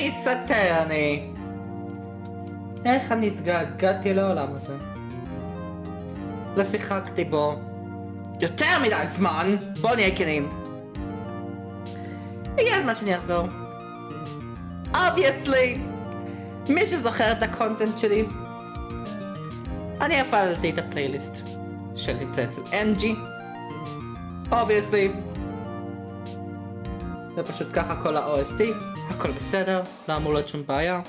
אייס אטרני. איך אני התגעגעתי לעולם הזה. לא שיחקתי בו יותר מדי זמן, בוא נהיה כנים. הגיע הזמן שאני אחזור. Obviously, מי שזוכר את הקונטנט שלי, אני הפעלתי את הפלייליסט שנמצא אצל אנג'י. Obviously, זה פשוט ככה כל ה-OST, הכל בסדר, לא אמור להיות שום בעיה.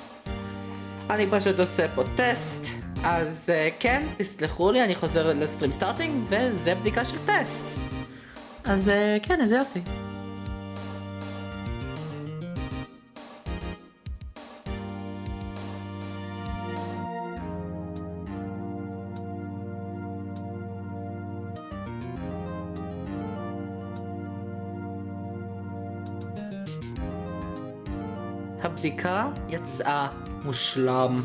אני פשוט עושה פה טסט, אז כן, תסלחו לי, אני חוזר לסטרים סטארטינג, וזה בדיקה של טסט. אז כן, איזה יופי. הבדיקה יצאה מושלם.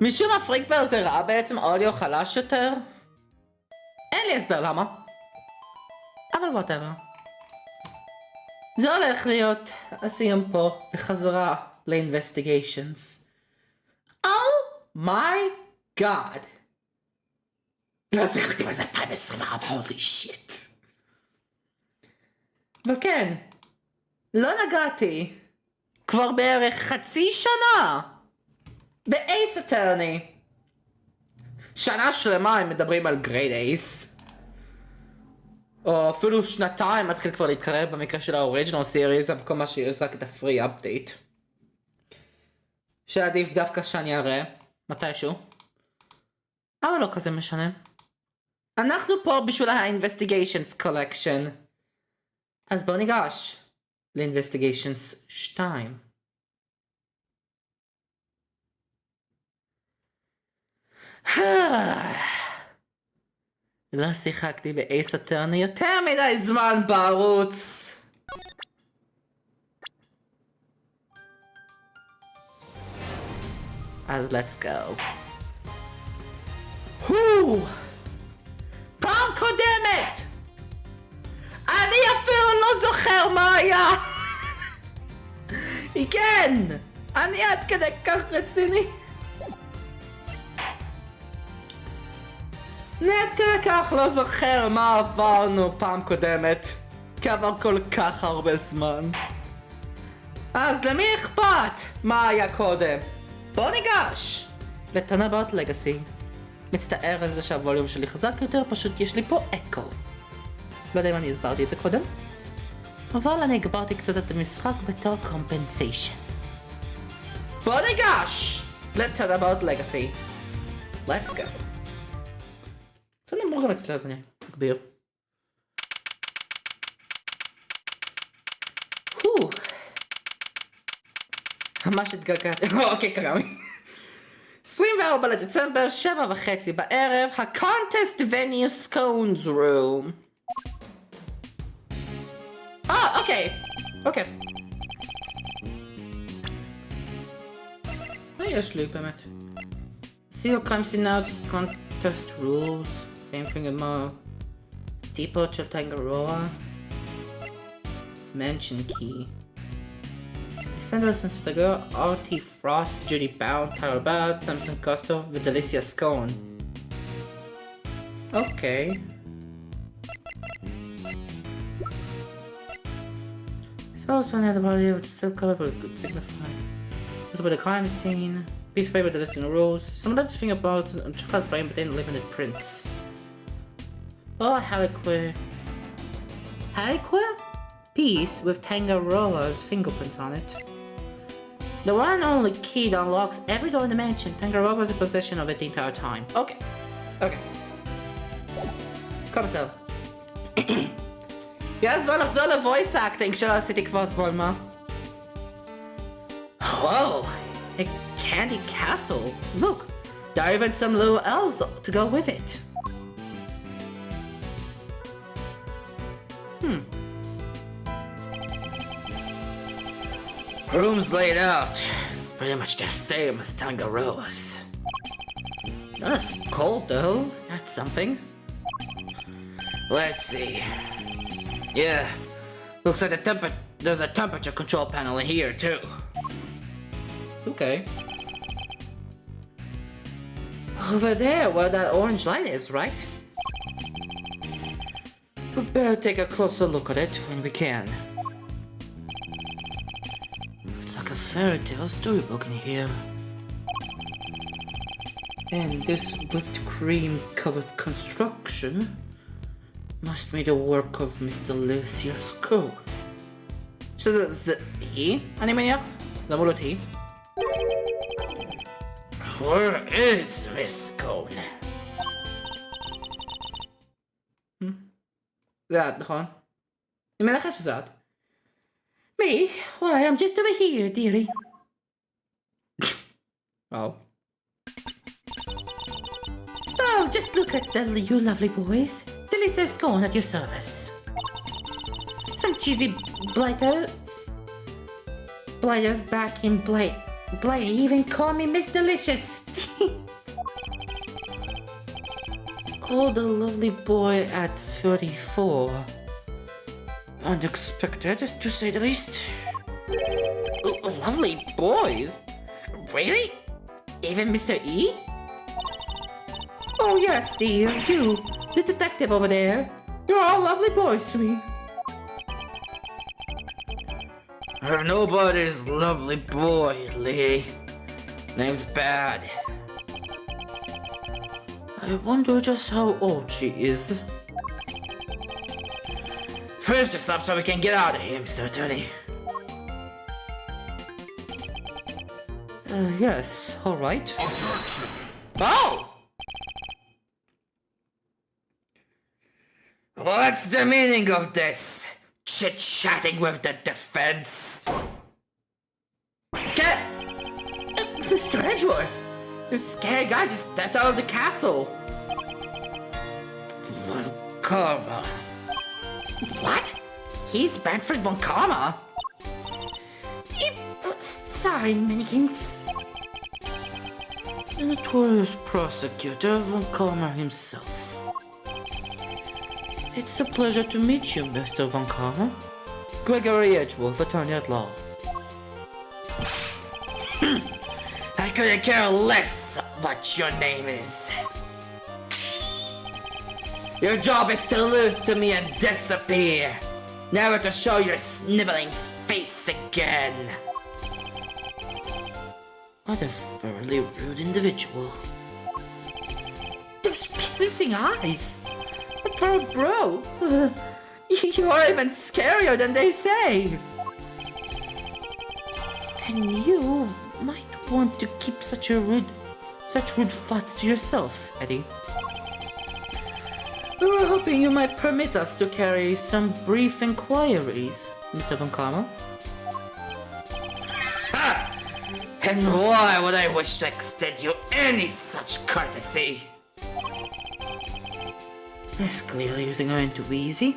משום הפריקבר זה ראה בעצם אודיו חלש יותר? אין לי הסבר למה. אבל whatever. זה הולך להיות הסיום פה בחזרה ל-investigations. Oh my god. לא שיחקתי בזה 2024, holy shit. אבל כן. לא נגעתי כבר בערך חצי שנה באייס אטרני. שנה שלמה הם מדברים על גרייד אייס, או אפילו שנתיים מתחיל כבר להתקרב במקרה של האוריג'ינל סיריז, אבל כל מה שיש רק את הפרי אפדייט שעדיף דווקא שאני אראה מתישהו, אבל לא כזה משנה. אנחנו פה בשביל ה-investigations collection, אז בואו ניגש ל-investigations 2. לא שיחקתי באייס אטרני יותר מדי זמן בערוץ. אז let's go. פעם קודמת! אני אפילו לא זוכר מה היה! כן! אני עד כדי כך רציני. אני עד כדי כך לא זוכר מה עברנו פעם קודמת, כי עבר כל כך הרבה זמן. אז למי אכפת מה היה קודם? בוא ניגש לטרנאבאוט לגאסי. מצטער על זה שהווליום שלי חזק יותר, פשוט יש לי פה אקו. לא יודע אם אני הסברתי את זה קודם, אבל אני הגברתי קצת את המשחק בתור קומפנסיישן. בוא ניגש לטרנאבאוט לגאסי. Let's go. זה נמור גם אצלי, אז אני אגביר. ממש התגעגעתי. אוקיי, קרמי. 24 לדצמבר, 7:30 בערב, ה-Contest Venue Scones Room. אוקיי. מה יש לי באמת? See your crime scene now, contest rules, same thing and more. Depot של Tangaroa. Mention key. Defenders into the girl, R.T. Frost, Judy Bound, Tyler Bad, Samson Costo, with Alicia Scone. Okay. So also near the body, which is still covered with good signify. This will be the crime scene. Piece of paper with the listing rules. Some left to think about a chocolate frame, but then limited prints. Oh, Haliquare. Haliquare? Piece with Tangaroa's fingerprints on it. The one and only key that unlocks every door in the mansion. Tangaroa was in possession of it the entire time. Okay. Come so. Yes, well, I've done a voice acting. Shall I sit for a ma? Whoa! A candy castle. Look, there are even some little elves to go with it. Rooms laid out, pretty much the same as Tangaroa's. It's not as cold though, that's something. Let's see. Yeah, looks like the there's a temperature control panel in here too. Okay. Over there, where that orange light is, right? We better take a closer look at it when we can. It's like a fairy tale storybook in here. And this whipped cream covered construction must be the work of Mr. Lucius Cole. he? 아니면요? 너무로 he? Where is Miss Cole? That, huh? مالك that? Me? Why, I'm just over here, dearie. Oh. Oh, just look at you lovely boys. Delicious scone at your service. Some cheesy blighters back in Blight even call me Miss Delicious. Called a lovely boy at 34. Unexpected, to say the least. Lovely boys? Really? Even Mr. E? Oh yes, dear, you, the detective over there. You're all lovely boys to me. Nobody's lovely boy, lady. Name's Bad. I wonder just how old she is. Finish this up so we can get out of here, Mr. Attorney. Yes, alright. Oh! What's the meaning of this? Chit-chatting with the defense? Get... Mr. Edgeworth! This scary guy just stepped out of the castle. Von Karma. What? He's Manfred von Karma? Sorry, Minikins. The notorious prosecutor von Karma himself. It's a pleasure to meet you, Mr. von Karma. Gregory Edgeworth, attorney at law. I couldn't care less what your name is. Your job is to lose to me and disappear, never to show your sniveling face again. What a thoroughly rude individual. Those piercing eyes! But for a bro, you are even scarier than they say. And you might want to keep such rude thoughts to yourself, Eddie. We were hoping you might permit us to carry some brief inquiries, Mr. von Karma. Ha! And why would I wish to extend you any such courtesy? It's clearly isn't going to be easy.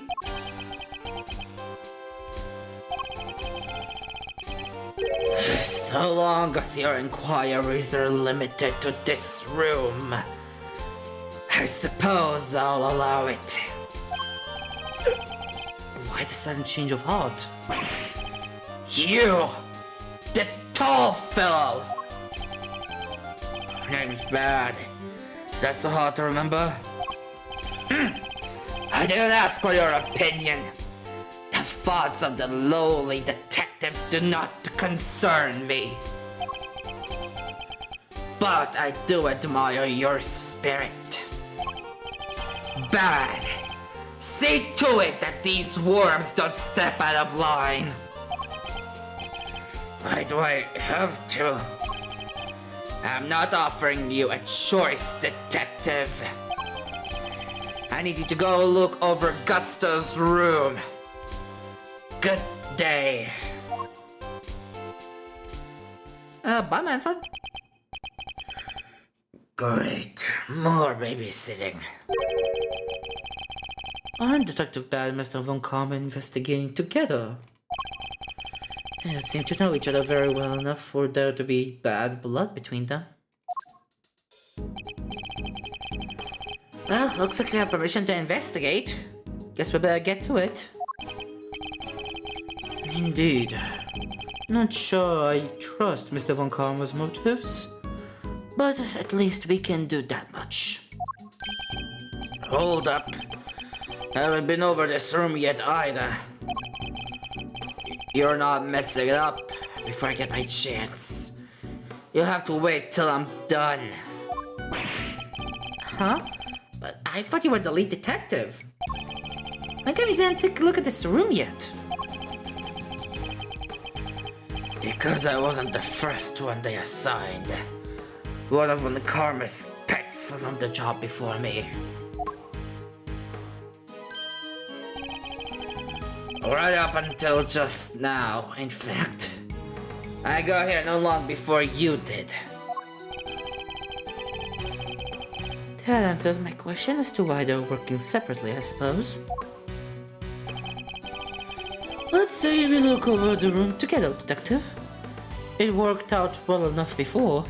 So long as your inquiries are limited to this room, I suppose I'll allow it. Why the sudden change of heart? You! The tall fellow! Name's Bad. That's so hard to remember. I didn't ask for your opinion. The thoughts of the lowly detective do not concern me. But I do admire your spirit. Bad. See to it that these worms don't step out of line. Why do I have to? I'm not offering you a choice, detective. I need you to go look over Gusta's room. Good day. Bye, Manfred. Great. More babysitting. Aren't Detective Bad and Mr. von Karma investigating together? They don't seem to know each other very well enough for there to be bad blood between them. Well, looks like we have permission to investigate. Guess we better get to it. Indeed. Not sure I trust Mr. Von Karma's motives, but at least we can do that much. Hold up. I haven't been over this room yet either. You're not messing it up before I get my chance. You'll have to wait till I'm done. Huh? But I thought you were the lead detective. How come you didn't take a look at this room yet? Because I wasn't the first one they assigned. One of Von Karma's pets was on the job before me. Right up until just now, in fact. I got here no long before you did. That answers my question as to why they're working separately, I suppose. Let's say we look over the room together, Detective. It worked out well enough before.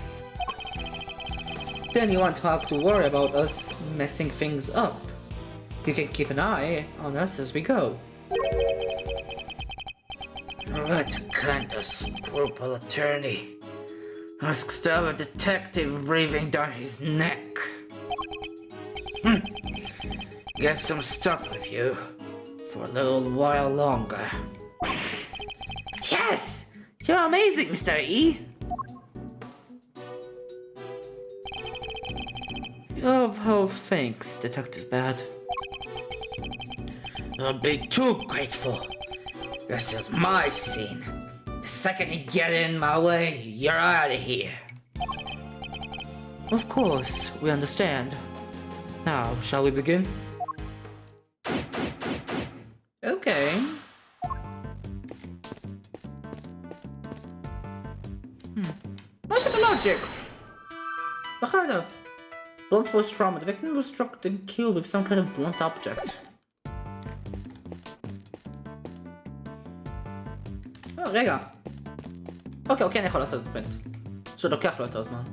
Then you won't have to worry about us messing things up. You can keep an eye on us as we go. What kind of scruple attorney asks to have a detective breathing down his neck? Guess I'm stuck with you for a little while longer. Yes! You're amazing, Mr. E! Oh, thanks, Detective Bad. Don't be too grateful. This is my scene. The second you get in my way, you're out of here. Of course, we understand. Now, shall we begin? Okay. What's the logic? Bakada. Blunt force trauma. The victim was struck and killed with some kind of blunt object. רגע. אוקיי, אני יכול לעשות ספרינט. שלוקח לו יותר זמן.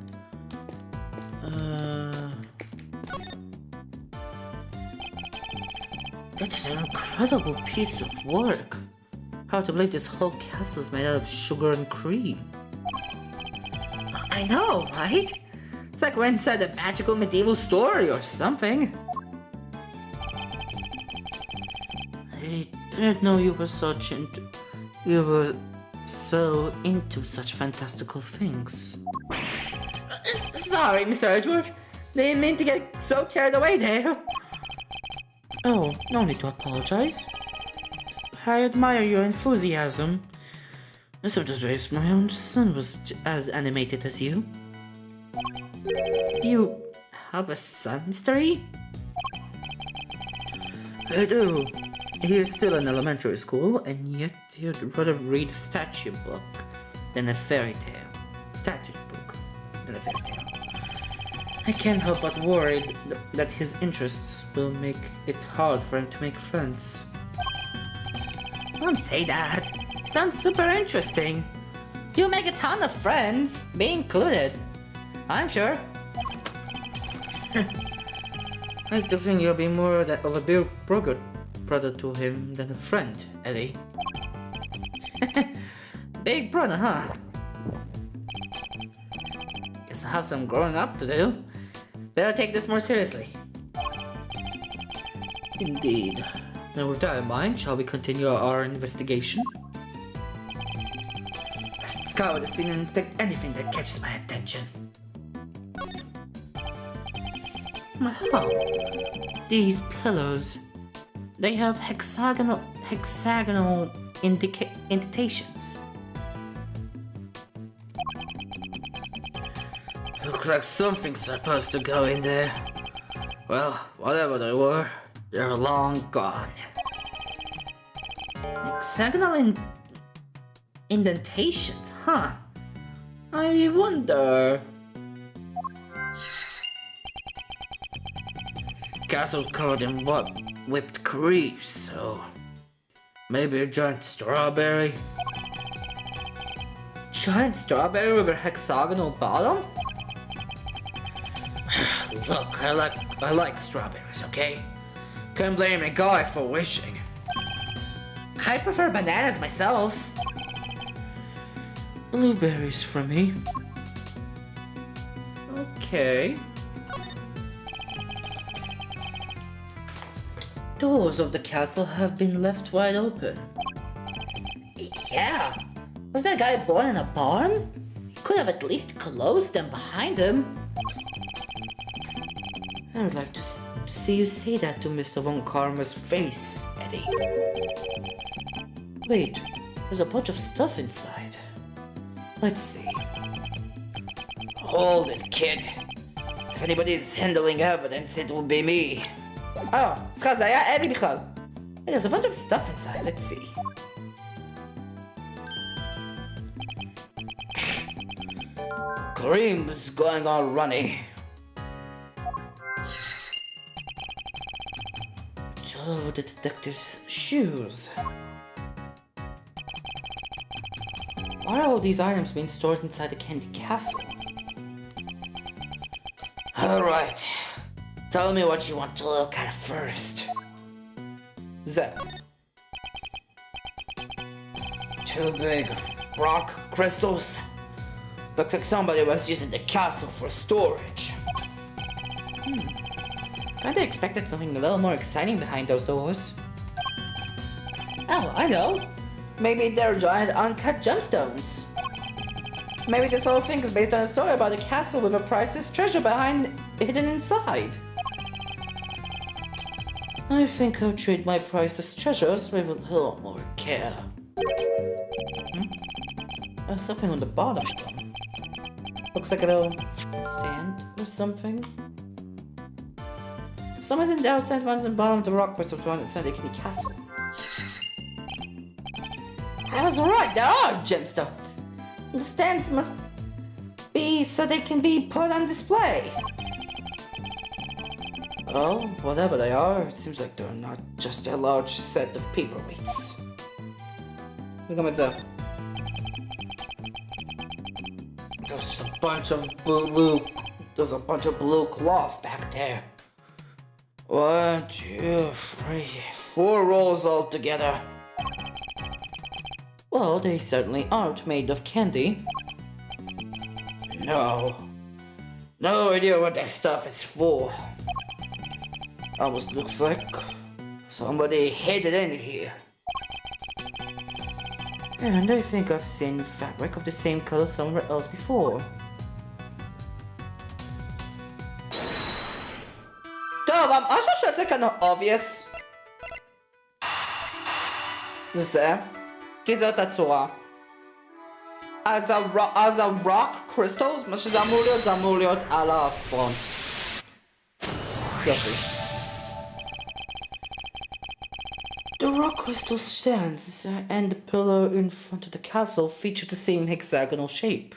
It's an incredible piece of work. Hard to believe this whole castle is made out of sugar and cream. I know, right? It's like we're inside a magical medieval story or something. I didn't know you were so into such fantastical things. Sorry, Mr. Edgeworth. Didn't mean to get so carried away there. Oh, no need to apologize. I admire your enthusiasm. I sometimes wish my own son was as animated as you. You have a son, Mr. E? I do. He is still in elementary school, and yet he'd rather read a statue book than a fairy tale. Statue book than a fairy tale. I can't help but worry that his interests will make it hard for him to make friends. Don't say that. Sounds super interesting. You'll make a ton of friends, me included. I'm sure. I like to think you'll be more of a big brother to him than a friend, Eddie. Big brother, huh? Guess I have some growing up to do. Better take this more seriously. Indeed. Now with that in mind, shall we continue our investigation? Let's scour the scene and detect anything that catches my attention. Wow. These pillars, they have hexagonal indentations. Looks like something's supposed to go in there. Well, whatever they were, they're long gone. Hexagonal indentations, huh? I wonder... Castle's covered in what? Whipped cream, so... Maybe a giant strawberry? Giant strawberry with a hexagonal bottom? Look, I like strawberries, okay? Can't blame a guy for wishing. I prefer bananas myself. Blueberries for me. Okay. Doors of the castle have been left wide open. Yeah. Was that guy born in a barn? He could have at least closed them behind him. I would like to see you say that to Mr. Von Karma's face, Eddie. Wait, there's a bunch of stuff inside. Let's see. Hold it, kid. If anybody's handling evidence, it will be me. Oh, סליחה, זה היה אדי בכלל. Hey, there's a bunch of stuff inside, let's see. Kareem's going all runny. It's all over the detective's shoes. Why are all these items being stored inside the Candy Castle? Alright. Tell me what you want to look at first. That. Two big rock crystals. Looks like somebody was using the castle for storage. Kinda expected something a little more exciting behind those doors. Oh, I know. Maybe they're giant uncut gemstones. Maybe this whole thing is based on a story about a castle with a priceless treasure hidden inside. I think I'll treat my priceless treasures with a little more care. There's something on the bottom. Looks like a little stand or something. Someone's in downstairs on the bottom of the rock crystal found inside the Candy Castle. I was right, there are gemstones. The stands must be so they can be put on display. Oh, whatever they are, it seems like they're not just a large set of paperweights. Look at that. There's a bunch of blue cloth back there. 1, 2, 3, 4 rolls altogether. Well, they certainly aren't made of candy. No idea what that stuff is for. Almost looks like somebody hid it in here. And I think I've seen fabric of the same color somewhere else before. טוב, אני חושב שזה כאן obvious. זה. כי זאת הצורה. אז ה-rock crystals, מה שזה אמור להיות, זה אמור להיות על הפרונט. יופי. The rock crystal stands and the pillar in front of the castle feature the same hexagonal shape.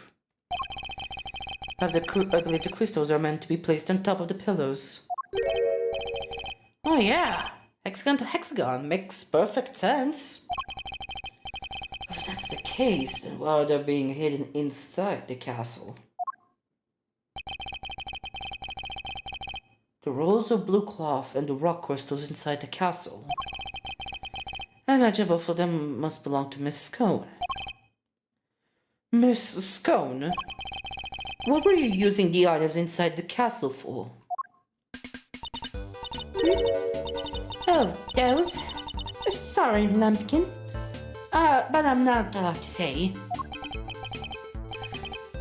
I believe the crystals are meant to be placed on top of the pillars. Oh yeah, hexagon to hexagon makes perfect sense. If that's the case, then why are they being hidden inside the castle? The rolls of blue cloth and the rock crystals inside the castle. I imagine both of them must belong to Miss Scone. Miss Scone? What were you using the items inside the castle for? Oh, those? Sorry, Lumpkin. But I'm not allowed to say.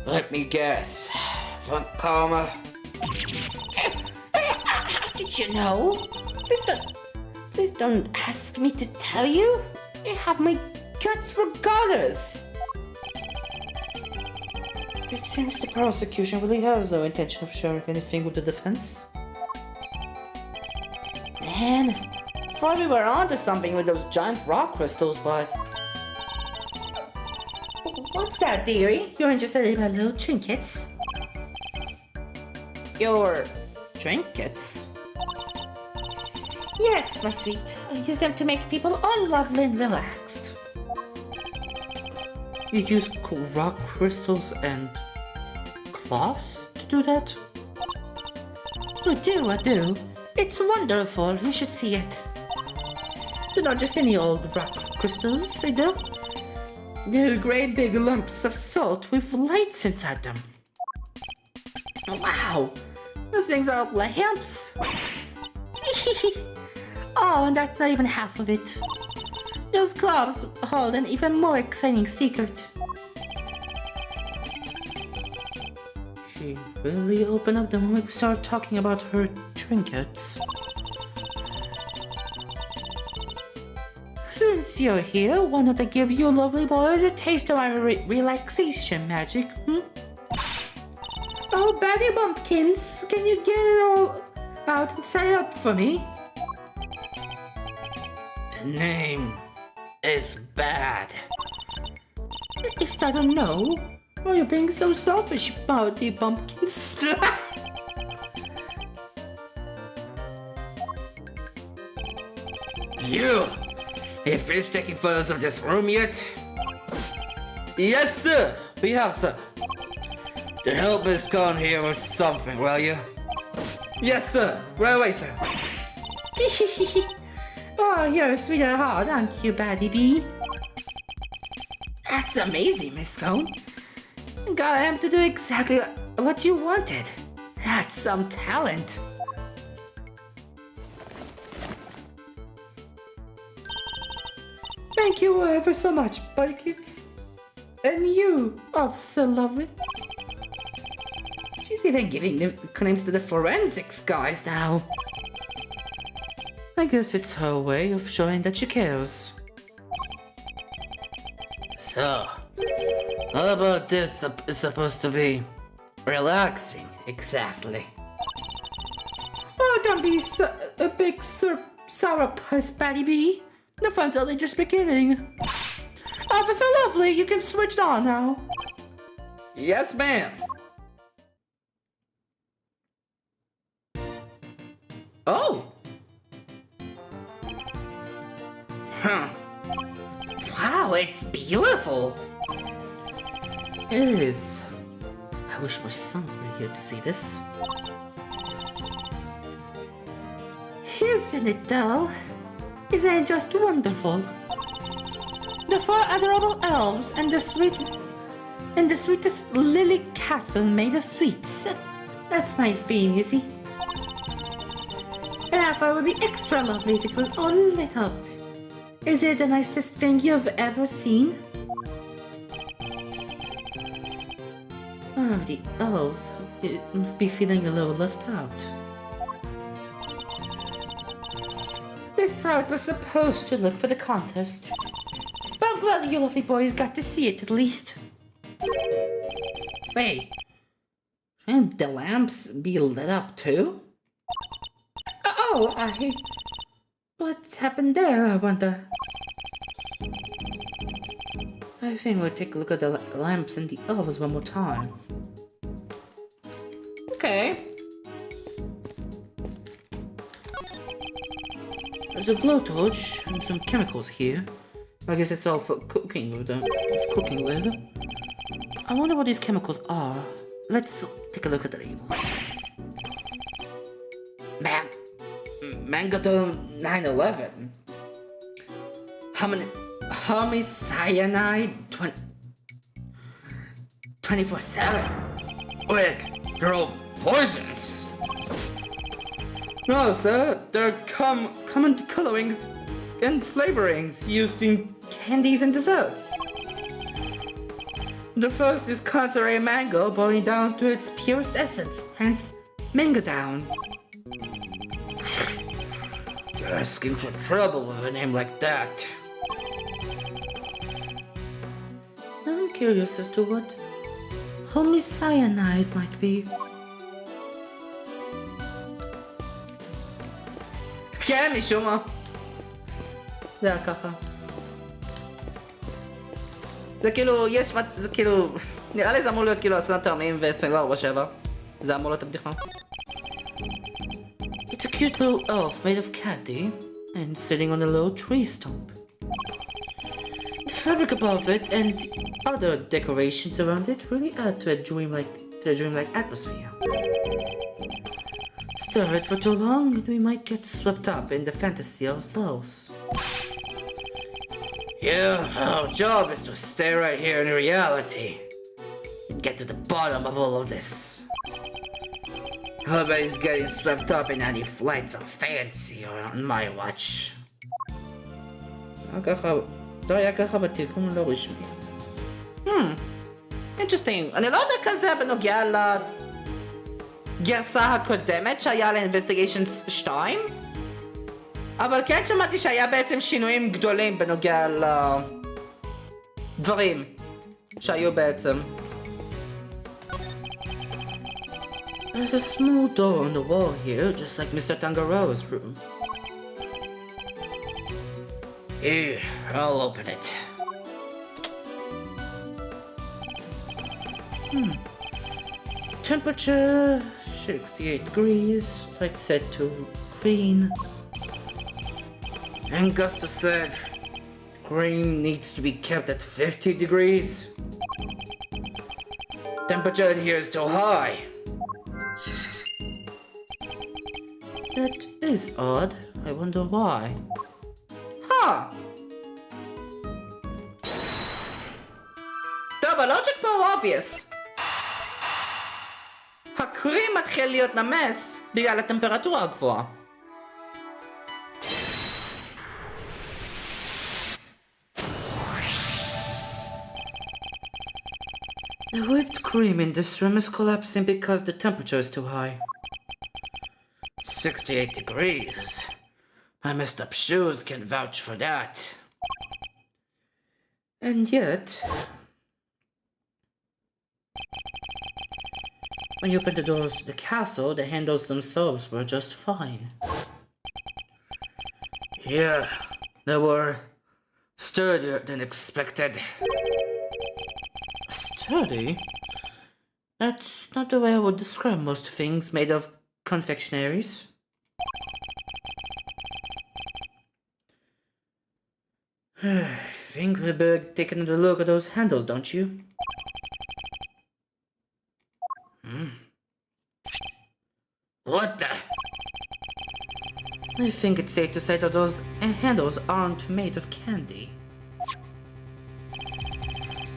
Let me guess. Von Karma. How did you know? Please don't ask me to tell you. You have my guts regardless. It seems the prosecution really has no intention of sharing anything with the defense. Man, thought we were onto something with those giant rock crystals, but... What's that, dearie? You're interested in my little trinkets? Your... trinkets? Yes, my sweet. I use them to make people all lovely and relaxed. You use rock crystals and cloths to do that? I do. It's wonderful. You should see it. They're not just any old rock crystals, either. They're great big lumps of salt with lights inside them. Wow! Those things are lamps! Oh, and that's not even half of it. Those gloves hold an even more exciting secret. She really opened up the moment we started talking about her trinkets. Since you're here, why don't I give you lovely boys a taste of my relaxation magic, Oh, Betty Bumpkins, can you get it all out and set it up for me? The name is bad. Is that a no? Why are you being so selfish, Betty Bumpkins? You! Have you finished taking photos of this room yet? Yes, sir! We have, sir. To help Miss Khan here with something, will you? Yes, sir. Right away, sir. Oh, you're a sweet at heart, aren't you, Batty Bee? That's amazing, Miss Cone. Got him to do exactly what you wanted. That's some talent. Thank you ever so much, buddy kids. And you, Officer Lovely. She's even giving nicknames to the forensics guys now. I guess it's her way of showing that she cares. So, how about this is supposed to be relaxing, exactly? Oh, don't be a big sourpuss, Patty B. The fun's only just beginning. Officer Lovely, you can switch it on now. Yes, ma'am. Oh! Huh. Wow, it's beautiful! It is. I wish my son were here to see this. Isn't it though? Isn't it just wonderful? The four adorable elves and the sweetest lily castle made of sweets. That's my theme, you see. An apple would be extra lovely if it was all lit up. Is it the nicest thing you've ever seen? Oh, the elves must be feeling a little left out. This is how it was supposed to look for the contest. But I'm glad you lovely boys got to see it at least. Wait, shouldn't the lamps be lit up too? Oh, What's happened there, I wonder? I think we'll take a look at the lamps and the elves one more time. Okay. There's a blowtorch and some chemicals here. I guess it's all for cooking with. I wonder what these chemicals are. Let's take a look at the labels. Mangadone 911. Homicyanide 24/7. Wait, they're all poisons. No, sir. They're common colorings and flavorings used in candies and desserts. The first is concentrated mango boiling down to its purest essence, hence mango down. You're asking for trouble with a name like that. I'm curious as to what homicyanide might be. כן, משום מה. זה היה ככה. זה כאילו, זה כאילו, נראה לי זה אמור להיות כאילו 10 תאומים ו-24/7. זה אמור להיות הבדיחה. It's a cute little elf made of candy and sitting on a low tree stump. The fabric above it and other decorations around it really add to a dreamlike atmosphere. Stir it for too long and we might get swept up in the fantasy ourselves. Yeah, our job is to stay right here in reality. Get to the bottom of all of this. Nobody's getting swept up in any flights of fancy or on my watch. לא היה ככה בתרגום לא רשמי. Interesting. אני לא יודע כזה בנוגע לגרסה הקודמת שהיה ל-Investigations 2, אבל כן שמעתי שהיה בעצם שינויים גדולים בנוגע לדברים שהיו בעצם. There's a small door on the wall here, just like Mr. Tangaroa's room. Here, I'll open it. Temperature 68 degrees, light set to green. And Gusta said green needs to be kept at 50 degrees. Temperature in here is too high. That is odd. I wonder why. Huh. טוב, הלוג'יק פה הוא obvious. הקרים מתחיל להיות נמס בגלל הטמפרטורה הגבוהה. The whipped cream in this room is collapsing because the temperature is too high. 68 degrees. My messed up shoes can vouch for that. And yet, when you open the doors to the castle, the handles themselves were just fine. Yeah, they were sturdier than expected. Sturdy? That's not the way I would describe most things made of confectionaries. I think we better take another look at those handles, don't you? What the? I think it's safe to say that those handles aren't made of candy.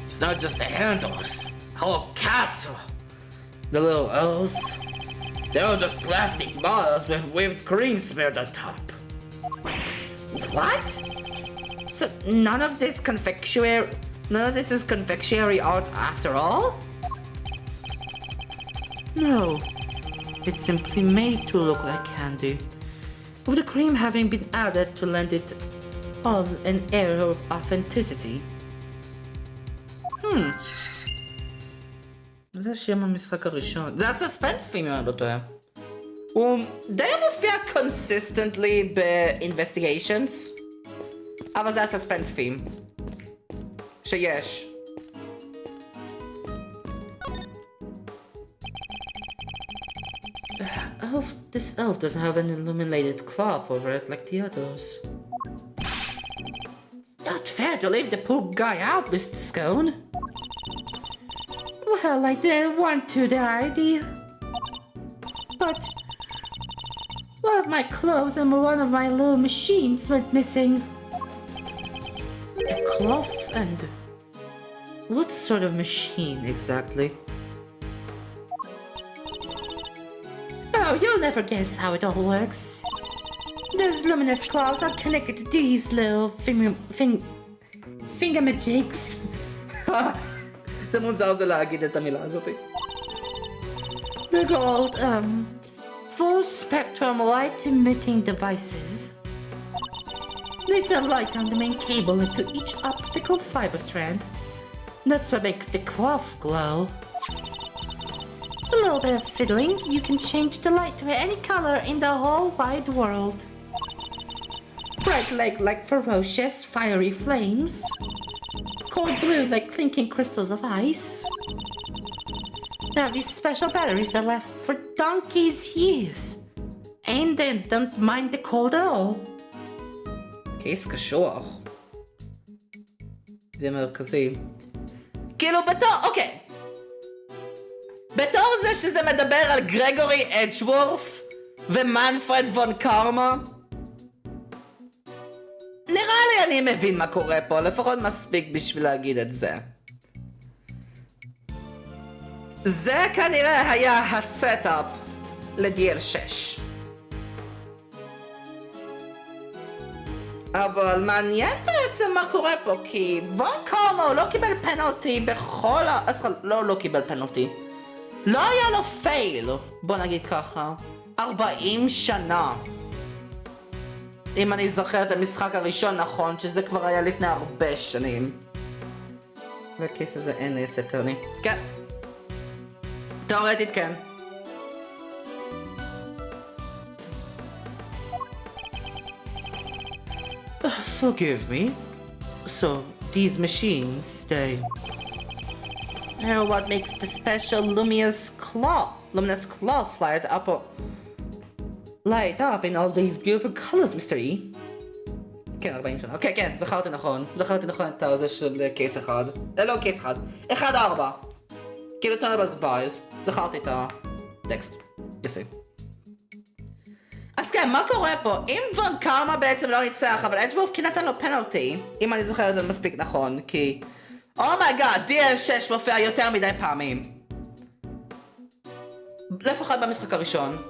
It's not just the handles. Whole castle. The little elves. They're all just plastic bottles with whipped cream smeared on top. What? So none of this is confectionery art after all? No. It's simply made to look like candy, with the cream having been added to lend it all an air of authenticity. זה שם המשחק הראשון. זה הסספנס פים, אני לא טועה. הוא די מופיע consistently ב-Investigations, אבל זה הסספנס פים שיש. This elf doesn't have an illuminated cloth over it like the others. Not fair to leave the poor guy out, Mr. Scone. Well, I didn't want to die, dear. But one of my clothes and one of my little machines went missing. A cloth and... what sort of machine exactly? Oh, you'll never guess how it all works. Those luminous claws are connected to these little fingermajigs. זה מוזר זה להגיד את המילה הזאת. They're called, full spectrum light emitting devices. They send light on the main cable into each optical fiber strand. That's what makes the cloth glow. A little bit of fiddling, you can change the light to any color in the whole wide world. Bright like ferocious, fiery flames. Cold blue like clinking crystals of ice. They have these special batteries that last for donkey's years. And then don't mind the cold at all. קייס קשוח. זה מרכזי. כאילו אוקיי. בתור זה שזה מדבר על גרגורי אדג'וורף ומנפרד וון קרמה, אני מבין מה קורה פה, לפחות מספיק בשביל להגיד את זה. זה כנראה היה הסטאפ ל-DL6. אבל מעניין בעצם מה קורה פה, כי וון קרמה לא קיבל פנלטי בכל לא קיבל פנלטי. לא היה לו פייל, בוא נגיד ככה, 40 שנה. אם אני זוכר את המשחק הראשון נכון, שזה כבר היה לפני הרבה שנים. בקייס הזה אין סטרני. כן. תאורטית כן. Forgive me. So, these machines, they... what makes the special luminous cloth light up in all these beautiful colors, Mr. E? כן, 40 שנה. אוקיי, כן, זכרתי נכון. זכרתי נכון את זה של קייס אחד. לא קייס אחד. 1-4. כאילו, turn about goodbyes. זכרתי את הטקסט. יפה. אז כן, מה קורה פה? אם וון קרמה בעצם לא ניצח, אבל אדג'וורף כן נתן לו פנלטי, אם אני זוכר את זה מספיק נכון, כי... אומייגאד, DL6 מופיע יותר מדי פעמים. לפחות במשחק הראשון.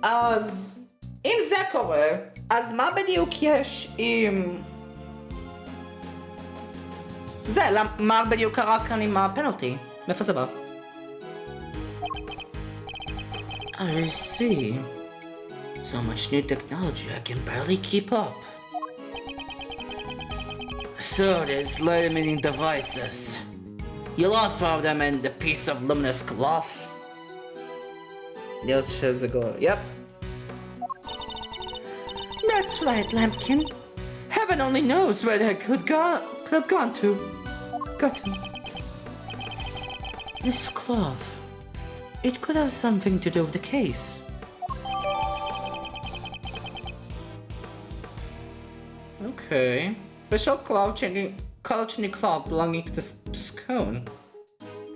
אז... אם זה קורה, אז מה בדיוק יש עם... זה, מה בדיוק קרה כאן עם הפנלטי? מאיפה זה בא? I see. So much new technology, I can barely keep up. So there's light-emitting devices. You lost one of them in the piece of luminous cloth. Years ago. Yep. That's right, Lampkin. Heaven only knows where they could have gone to. This cloth. It could have something to do with the case. Okay. Special color-changing cloth belonging to the scone.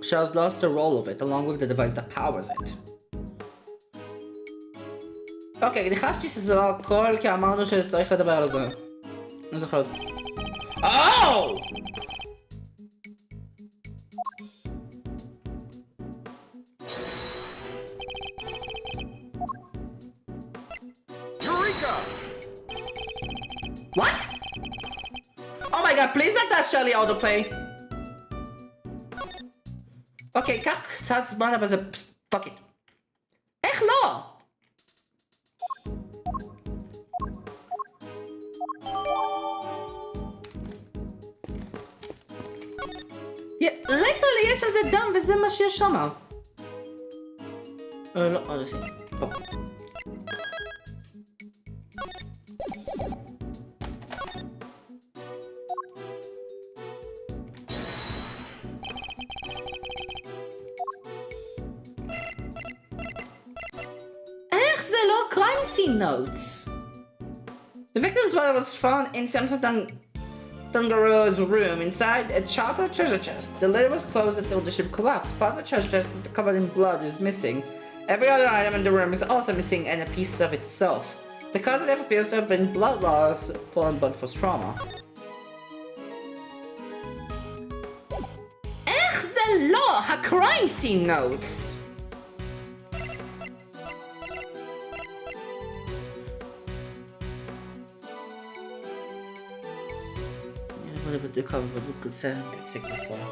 She has lost the roll of it along with the device that powers it. אוקיי, ניחשתי שזה לא הכל כי אמרנו שצריך לדבר על זה. אני זוכרת. אוו! What? Oh my god, please let that Shelly autoplay. אוקיי, קח קצת זמן אבל זה... fuck it. איך לא? ליטרלי יש על זה דם וזה מה שיש שם. לא, זה... פה. Crime scene notes. The victim's body was found in Samson Tangaro's room inside a chocolate treasure chest. The lid was closed until the ship collapsed. Part of the treasure chest covered in blood is missing. Every other item in the room is also missing and a piece of itself. The cause of death appears to have been blood loss following blood force trauma. איך זה לא ה-crime scene notes? It was the cover, but look at the thick before.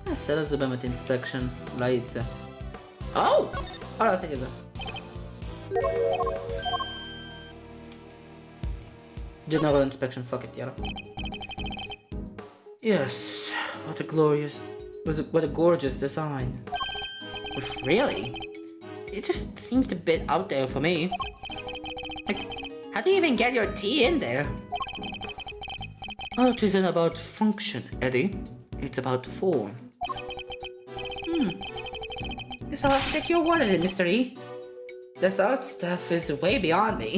נעשה לזה באמת אינספקשן, אולי יצא. או! לא עשיתי את זה. General inspection, fuck it, יאללה. Yes, what a gorgeous design. Really? It just seems a bit out there for me. Like, how do you even get your tea in there? Oh, it isn't about function, Eddie. It's about form. Guess I'll have to take your word on it, Mr. E. This art stuff is way beyond me.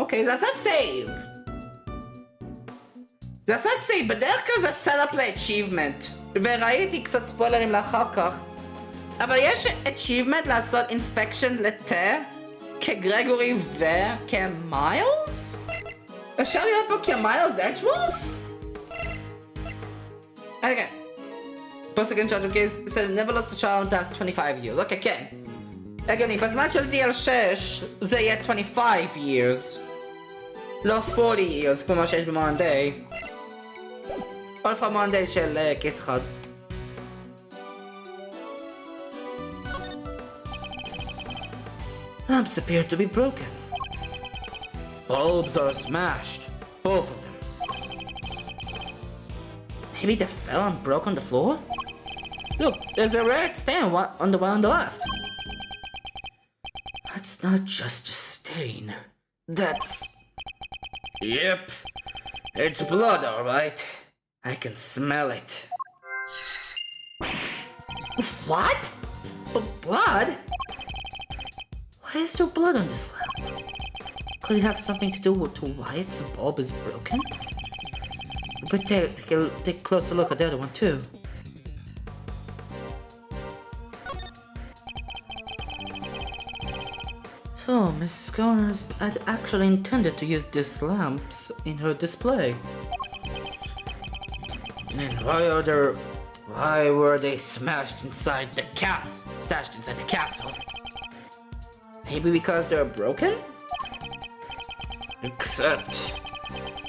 Okay, that's a save. That's a save, בדרך כלל זה setup ל-achievement. וראיתי קצת ספוילרים לאחר כך. אבל יש achievement לעשות inspection לתה כגרגורי וכמיילס? אפשר להיות פה כמיילס אדג'וולף? Okay. Post in charge of case said never lost a child past 25 years. אוקיי, כן. הגיוני, בזמן של DL6 זה יהיה 25 years. לא 40 years כמו מה שיש במונדיי. או לפעמים מונדיי של קייס אחד. Lamps appear to be broken. Bulbs are smashed. Both of them. Maybe they fell and broke on the floor? Look, there's a red stain on the one on the left. That's not just a stain. That's... Yep. It's blood, alright. I can smell it. What? Blood? Why is there blood on this lamp? Could it have something to do with why its bulb is broken? But take a closer look at the other one too. So, Miss Scone had actually intended to use these lamps in her display. And why were they smashed inside the castle? Stashed inside the castle? Maybe because they're broken? Except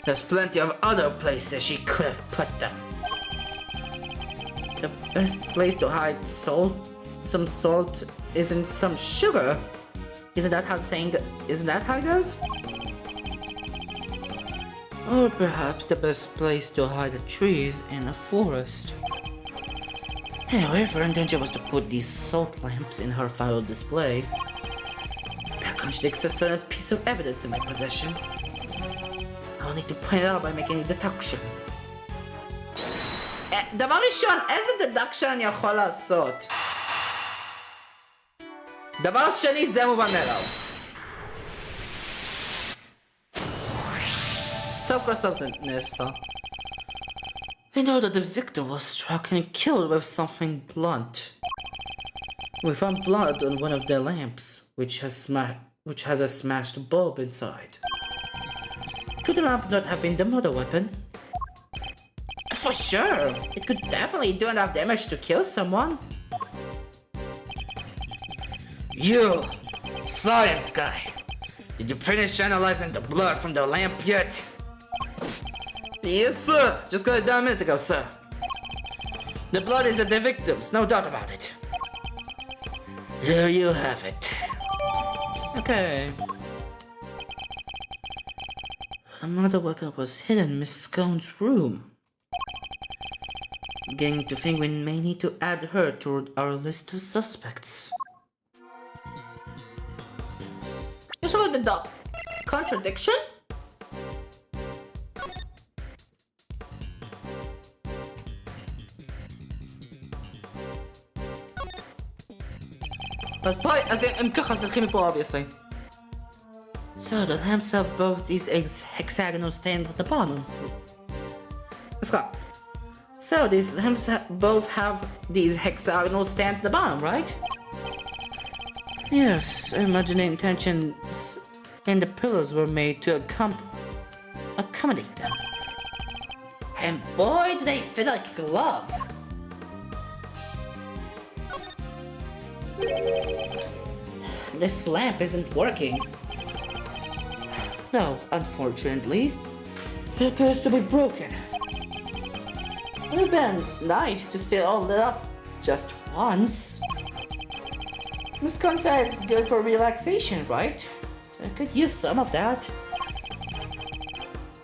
there's plenty of other places she could have put them. The best place to hide some salt isn't some sugar. Isn't that how it goes? Or perhaps the best place to hide a tree is in a forest. Anyway, if her intention was to put these salt lamps in her final display, that contradicts a certain piece of evidence in my possession. I'll need to point it out by making a deduction. דבר ראשון, איזה deduction אני יכול לעשות? דבר שני, זה מובן מאליו. סוף כל סוף זה נעשה. We know that the victim was struck and killed with something blunt. We found blood on one of the lamps, which has a smashed bulb inside. Could the lamp not have been the murder weapon? For sure! It could definitely do enough damage to kill someone. You! Science guy! Did you finish analyzing the blood from the lamp yet? Yes, sir! Just got it done a minute ago, sir. The blood is of the victims, no doubt about it. There you have it. Okay. Another weapon was hidden in Miss Scone's room. I'm beginning to think we may need to add her to our list of suspects. You saw the contradiction? אז הם ככה, אז נתחיל מפה, obviously. So the lamps have both these hexagonal stains at the bottom. So these lamps both have these hexagonal stains at the bottom, right? Yes, I imagine the intentions and the pillars were made to accommodate them. And boy, do they fit like a glove! This lamp isn't working. No, unfortunately. It appears to be broken. It would have been nice to see it all lit up just once. Miss Kong said it's good for relaxation, right? I could use some of that.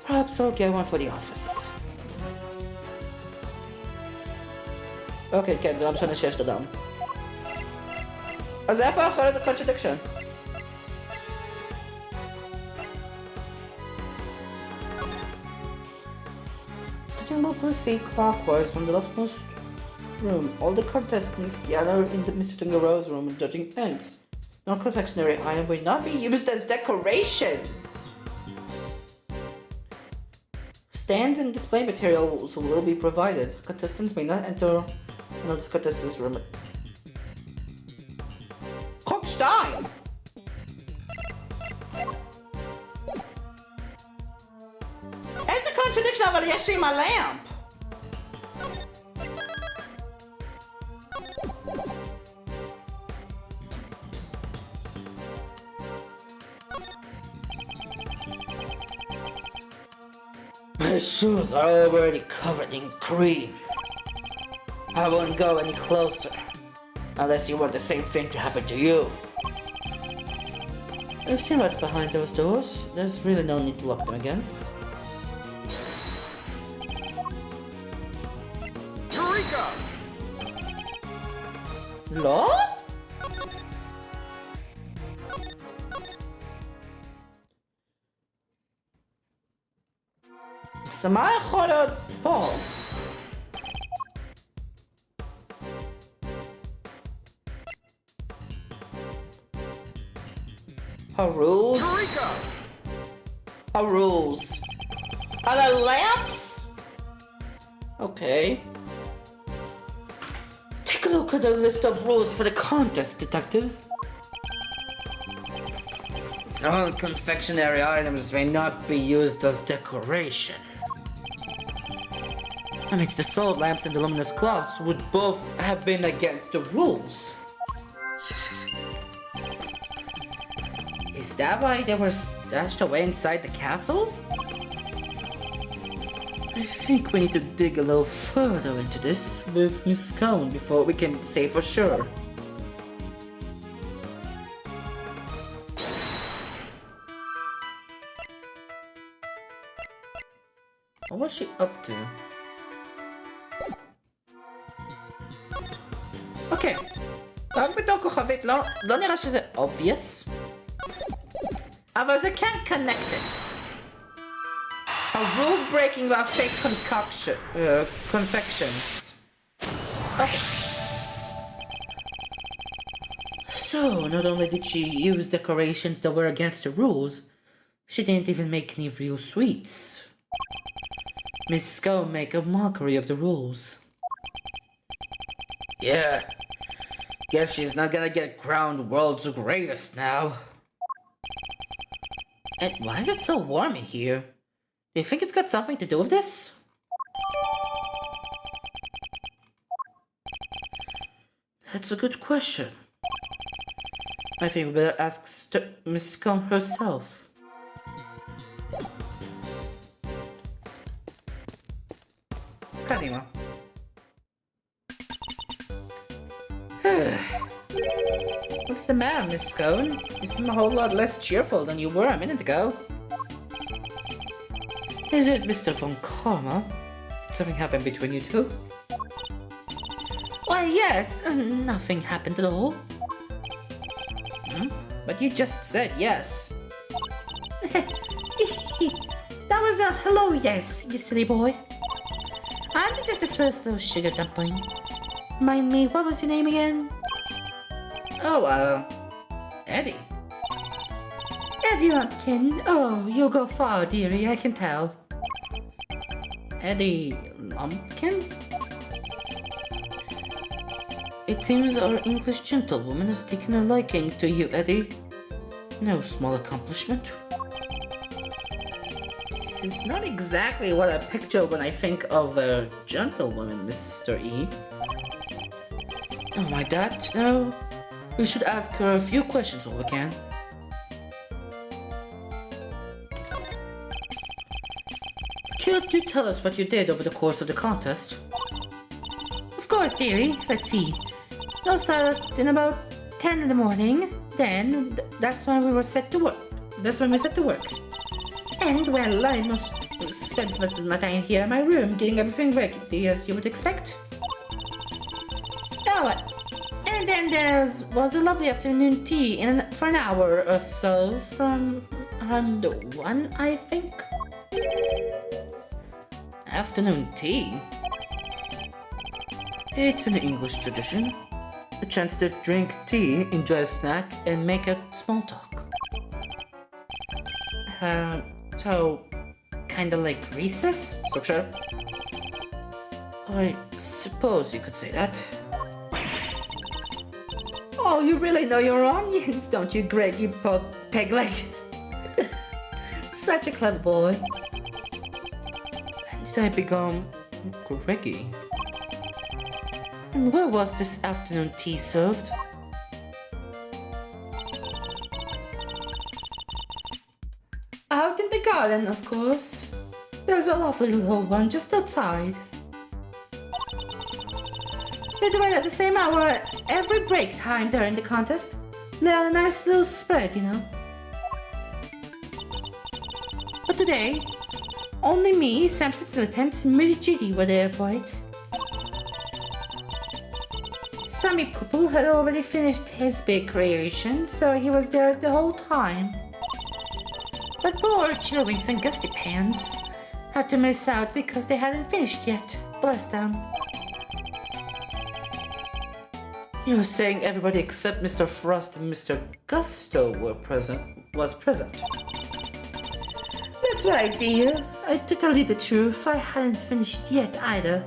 Perhaps I'll get one for the office. Okay, כן, זה לא משנה שיש את הדם. אז איפה יכול להיות ה-contradiction? We'll proceed clockwise from the leftmost room. All the contestants gather in the Mr. Tungaro's room and judging ends. No confectionery item will not be used as decorations. Stands and display materials will be provided. Contestants may not enter this contestant's room. אבל יש לי עם הלאמפ. My shoes are already covered in cream. I won't go any closer, unless you want the same thing to happen to you. I've seen what's behind those doors. There's really no need to lock them again. Eureka! לא? אז מה יכול להיות פה? Her rules? Eureka! Her rules. Are the lamps? Okay. Take a look at the list of rules for the contest, detective. All confectionery items may not be used as decoration. That means the salt lamps and the luminous cloths would both have been against the rules. Is that why they were stashed away inside the castle? I think we need to dig a little further into this with Miss Cone before we can say for sure. What was she up to? אוקיי, רק בתור כוכבית לא נראה שזה obvious, אבל זה כן connected. A rule breaking about fake confections. Okay. So, not only did she use decorations that were against the rules, she didn't even make any real sweets. Miss Skull make a mockery of the rules. Yeah, guess she's not gonna get crowned world's greatest now. And why is it so warm in here? Do you think it's got something to do with this? That's a good question. I think we better ask Miss Scone herself. Kadima. What's the matter, Miss Scone? You seem a whole lot less cheerful than you were a minute ago. Is it Mr. Von Karma? Did something happen between you two? Why, yes, nothing happened at all. But you just said yes. That was a hello yes, you silly boy. I'm just a first little sugar dumpling. Mind me, what was your name again? Oh, Eddie. Eddie Lumpkin. Oh, you'll go far, dearie, I can tell. Eddie Lumpkin? It seems our English gentlewoman has taken a liking to you, Eddie. No small accomplishment. It's not exactly what I picture when I think of a gentlewoman, Mr. E. Oh my god, no. We should ask her a few questions while we can. Could you tell us what you did over the course of the contest? Of course, dearie. Let's see. It all started in about 10 in the morning. Then, that's when we were set to work. And, well, I must spend most of my time here in my room getting everything ready, as you would expect. Oh, and then there was a lovely afternoon tea for an hour or so, from around 1, I think. Afternoon tea? It's an English tradition. A chance to drink tea, enjoy a snack, and make a small talk. So, kinda like recess? So sure. I suppose you could say that. Oh, you really know your onions, don't you, Greg, you peg leg? Such a clever boy. And did I become Greggy? And where was this afternoon tea served? Out in the garden, of course. There's a lovely little one just outside. They do it at the same hour every break time during the contest. They're a nice little spread, you know. But today, only me, Samson Slippant, and Moody Judy were there for it. Sammy Poople had already finished his big creation, so he was there the whole time. But poor Chillwings and Gusty Pants had to miss out because they hadn't finished yet. Bless them. You're saying everybody except Mr. Frost and Mr. Gusto was present? That's right, dear. To tell you the truth, I hadn't finished yet either.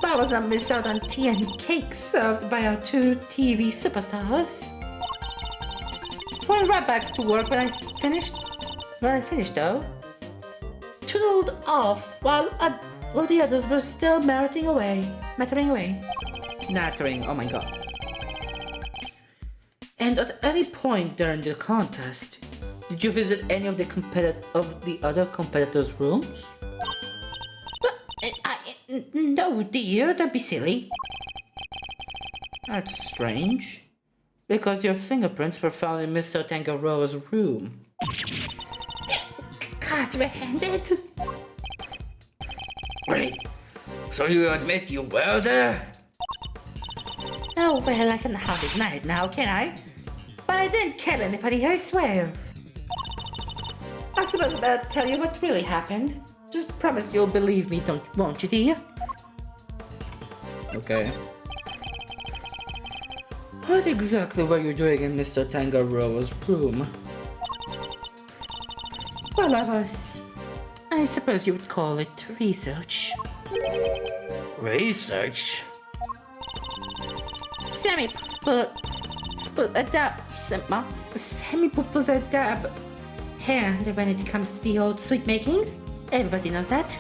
But I was not missed out on tea and cake served by our two TV superstars. Went right back to work when I finished though. Toodled off while the others were still nattering away. Nattering, oh my god. And at any point during the contest, did you visit any of the other competitors' rooms? No, dear, don't be silly. That's strange. Because your fingerprints were found in Mr. Tangaroa's room. Caught red-handed. Wait, so you admit you were there? Oh, well, I can hardly deny it now, can I? But I didn't kill anybody, I swear. I suppose I better tell you what really happened. Just promise you'll believe me, won't you, dear? Okay. What exactly were you doing in Mr. Tangaroa's room? Well, I suppose you would call it research. Research? Sammy Poople's a dab hand when it comes to the old sweet making. Everybody knows that.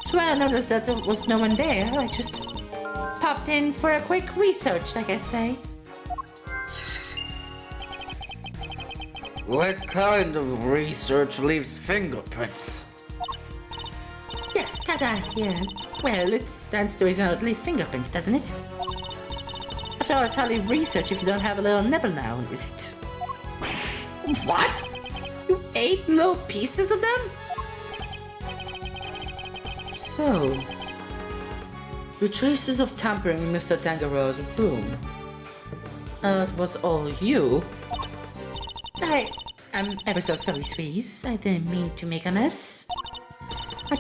So I noticed that there was no one there. I just popped in for a quick research, like I say. What kind of research leaves fingerprints? Yes, ta-da, yeah. Well, it stands to reason to leave fingerprints, doesn't it? After all, it's hardly research if you don't have a little nibble now, is it? What? You ate little pieces of them? So, the traces of tampering in Mr. Tangaroa's room. Was all you? I'm ever so sorry, sweeties. I didn't mean to make a mess. I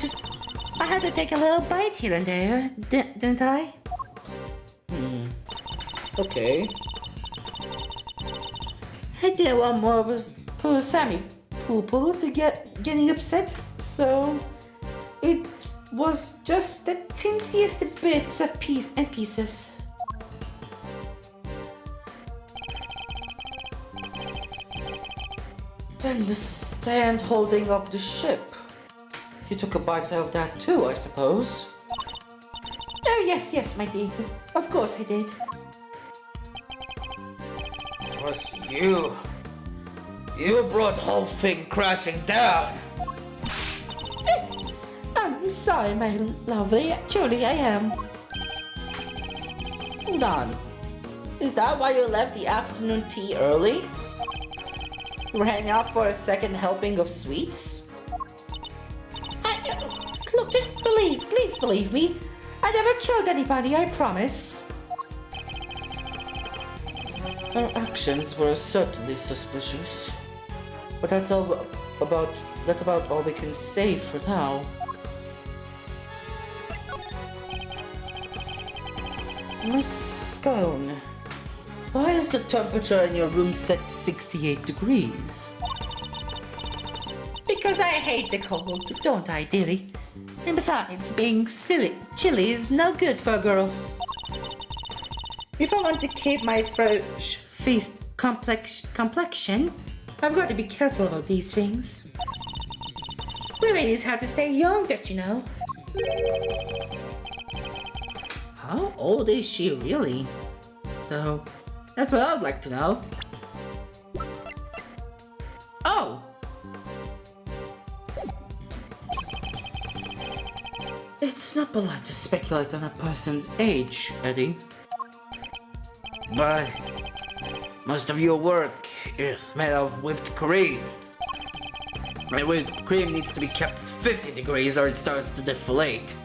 had to take a little bite here and there, didn't I? Okay. I didn't want more of poor Sammy Poople to getting upset, so it was just the tinsiest bits of pieces. And the stand holding up the ship. You took a bite out of that too, I suppose. Oh yes, my dear. Of course I did. It was you. You brought the whole thing crashing down. I'm sorry, my lovely. Truly I am. Hold on. Is that why you left the afternoon tea early? You were hanging out for a second helping of sweets? Look, please believe me. I never killed anybody, I promise. Her actions were certainly suspicious. But that's about all we can say for now. Miss Scone, why is the temperature in your room set to 68 degrees? Because I hate the cold, don't I, dearie? And besides, being chilly is no good for a girl. If I want to keep my fresh-faced complexion, I've got to be careful about these things. We ladies have to stay young, don't you know? How old is she really? Though, that's what I would like to know. Oh! It's not polite to speculate on a person's age, Eddie. But most of your work is made of whipped cream. And whipped cream needs to be kept at 50 degrees or it starts to deflate.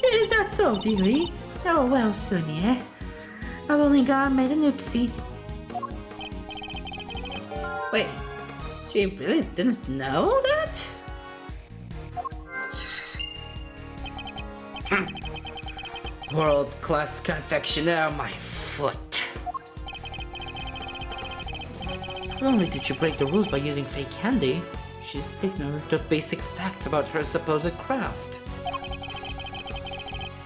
Is that so, dearie? Oh well, silly, eh? I've only made an oopsie. Wait, she really didn't know that? World-class confectioner, my foot. Not only did she break the rules by using fake candy, she's ignorant of basic facts about her supposed craft.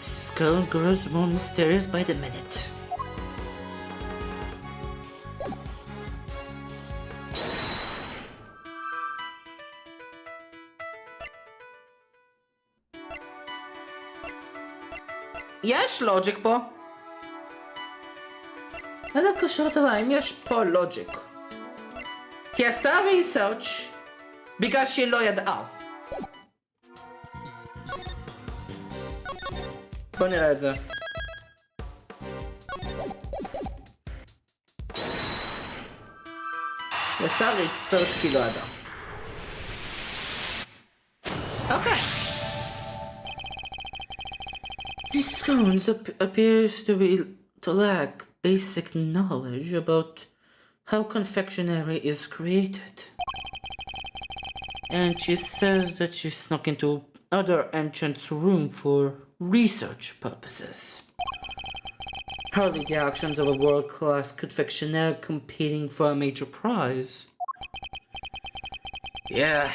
Skull grows more mysterious by the minute. יש לוג'יק פה. עד הקשרות הבאים יש פה לוג'יק. היא עשתה ריסרצ' בגלל שהיא לא ידעה. בוא נראה את זה. היא עשתה ריסרצ' כי לא ידעה. אוקיי. Miss Scones appears to lack basic knowledge about how confectionery is created. And she says that she snuck into other entrance room for research purposes. Hardly the actions of a world-class confectioner competing for a major prize. Yeah,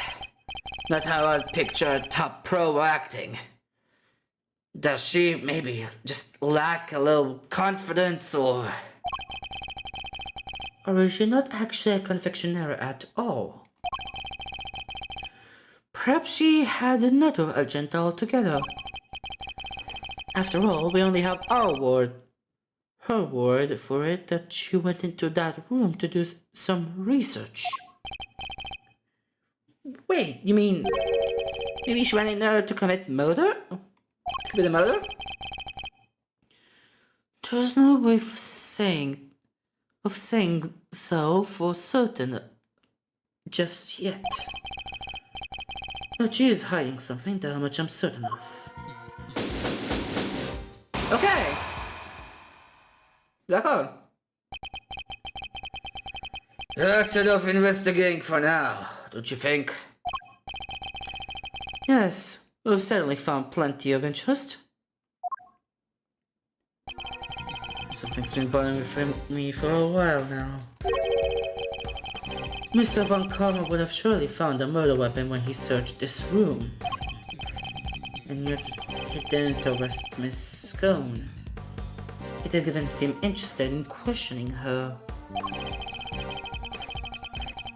not how I'd picture a top pro acting. Does she maybe just lack a little confidence or is she not actually a confectioner at all? Perhaps she had another agenda altogether. After all, we only have her word for it that she went into that room to do some research. Wait, you mean maybe she went in there to commit murder? Could be the murder? There's no way of saying so for certain just yet. But she is hiding something, that much I'm certain of. Okay. D'accord. That's enough investigating for now, don't you think? Yes. We've certainly found plenty of interest. Something's been bothering me for a while now. Mr. Von Karma would have surely found a murder weapon when he searched this room. And yet, he didn't arrest Miss Scone. He didn't even seem interested in questioning her.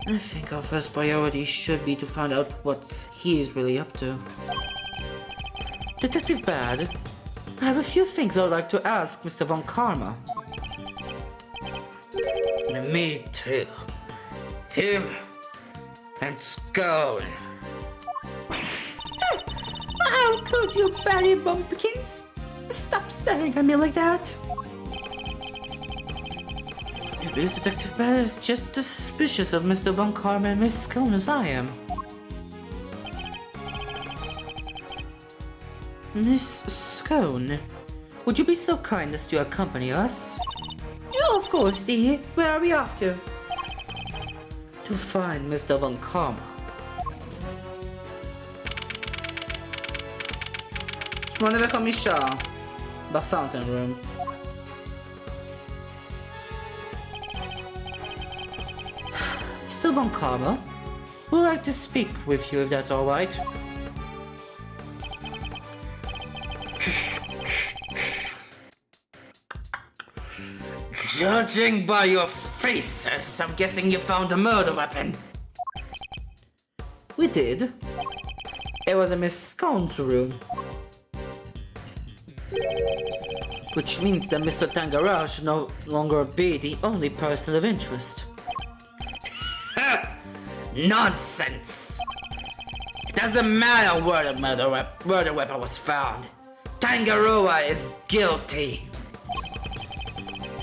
I think our first priority should be to find out what he's really up to. Detective Bad, I have a few things I'd like to ask Mr. Von Karma. Me too. Him and Scone. How could you, Barry Bumpkins? Stop staring at me like that. Maybe Detective Bad is just as suspicious of Mr. Von Karma and Miss Scone as I am. Miss Scone, would you be so kind as to accompany us? Yeah, of course, dear. Where are we off to? To find Mr. Von Karma. 8:05 בפאונטן רום. Mr. Von Karma, we'd like to speak with you if that's alright. Judging by your faces, I'm guessing you found a murder weapon. We did. It was in Miss Scone's room. Which means that Mr. Tangaroa should no longer be the only person of interest. Nonsense! It doesn't matter where the murder weapon was found. Tangaroa is guilty.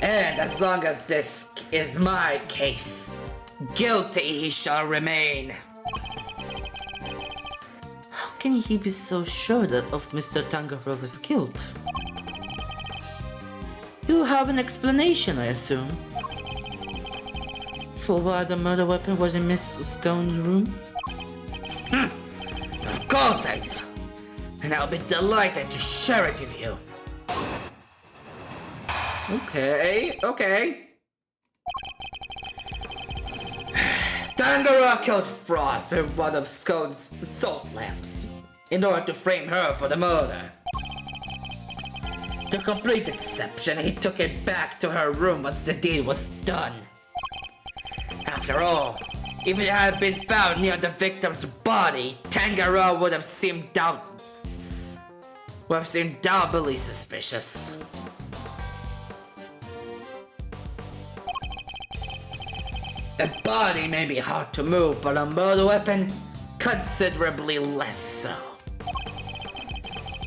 And as long as this is my case, guilty he shall remain. How can he be so sure of Mr. Tangaroa's guilt? You have an explanation, I assume, for why the murder weapon was in Miss Scone's room? Of course I do, and I'll be delighted to share it with you. Okay. Tangaroa killed Frost with one of Scone's salt lamps in order to frame her for the murder. To complete the deception, he took it back to her room once the deed was done. After all, if it had been found near the victim's body, Tangaroa would have seemed doubly suspicious. A body may be hard to move, but a murder weapon, considerably less so.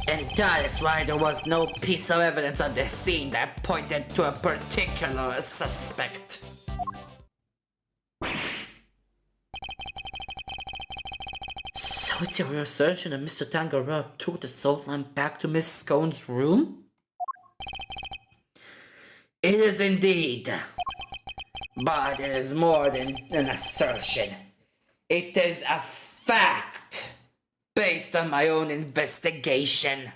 And that is why there was no piece of evidence on the scene that pointed to a particular suspect. So it's your assertion that Mr. Tangaroa took the salt lamp back to Miss Scone's room? It is indeed. But it is more than an assertion. It is a fact, based on my own investigation.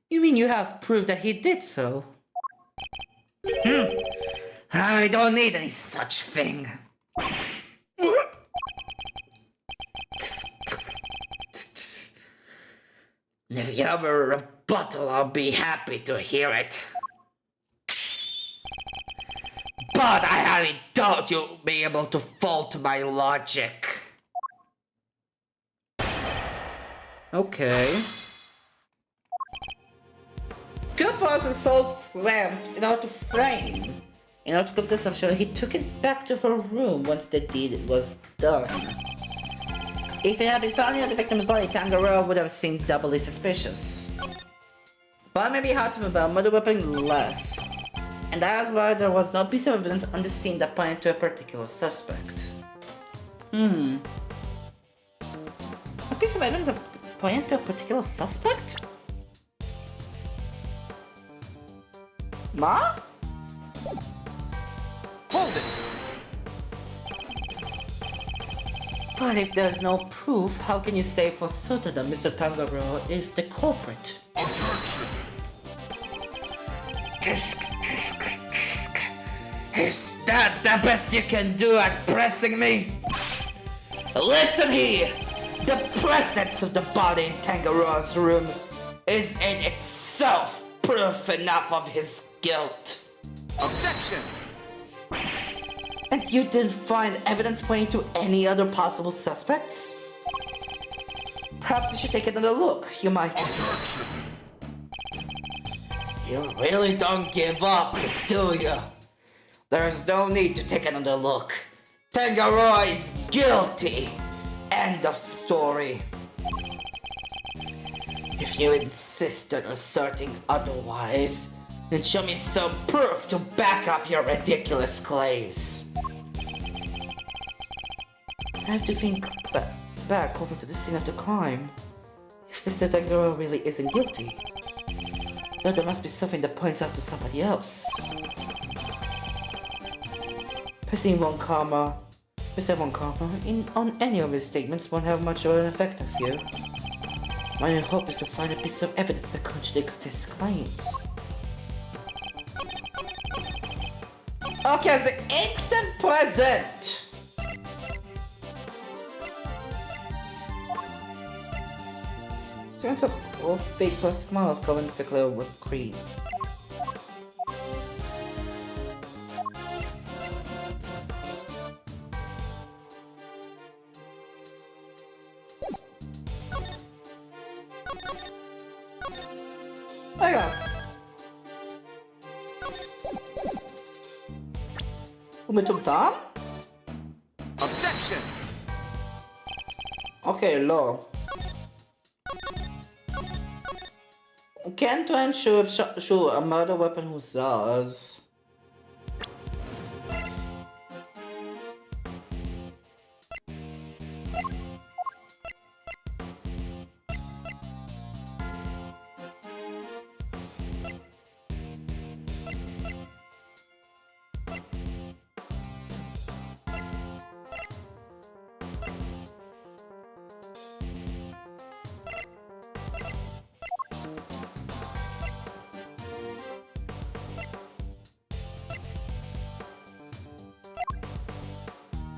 You mean you have proof that he did so? I don't need any such thing. If you have a rebuttal, I'll be happy to hear it. But I highly doubt you'll be able to fault my logic. Okay. Good Frost with salt lamps in order to frame. In order to complete this, I'm sure he took it back to her room once the deed was done. If it had been found near the victim's body, Tangaroa would have seemed doubly suspicious. But it may be hard to move about murder weapon less. And that is why there was no piece of evidence on the scene that pointed to a particular suspect. A piece of evidence that pointed to a particular suspect? Ma? Hold it! But if there's no proof, how can you say for certain that Mr. Tangaroa is the culprit? Objection! Tisk. Is that the best you can do at pressing me? Listen here! The presence of the body in Tangaroa's room is in itself proof enough of his guilt. Objection! And you didn't find evidence pointing to any other possible suspects? Perhaps you should take another look. You might... Objection! You really don't give up, do you? There's no need to take another look. Tangaroa is guilty. End of story. If you insist on asserting otherwise, then show me some proof to back up your ridiculous claims. I have to think back over to the scene of the crime. If Mr. Tangaroa really isn't guilty, then there must be something that points out to somebody else. Mr. Von Karma, on any of his statements won't have much of an effect, I fear. My hope is to find a piece of evidence that contradicts his claims. Okay, the instant present! Turns out all fake plastic models covered thickly with cream. רגע. הוא מטומטם? Objection! אוקיי, לא. הוא כן טוען שהוא המרדר ופן הוא זר, אז...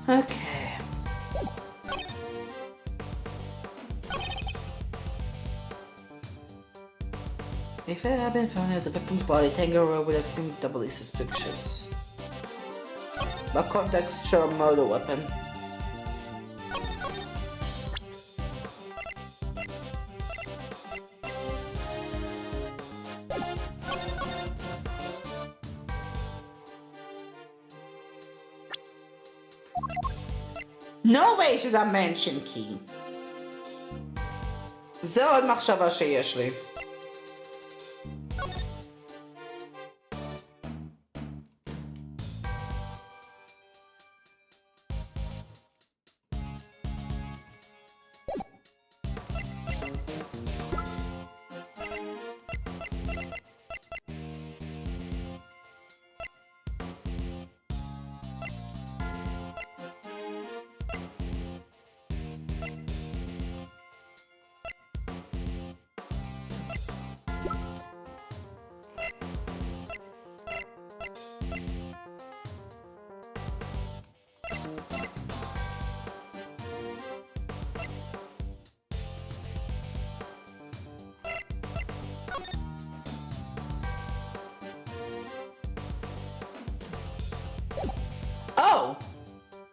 Okay. If it had been found at the victim's body, Tango would have seemed doubly suspicious. A contextual murder weapon. No way שזה המנשן קי. זה עוד מחשבה שיש לי.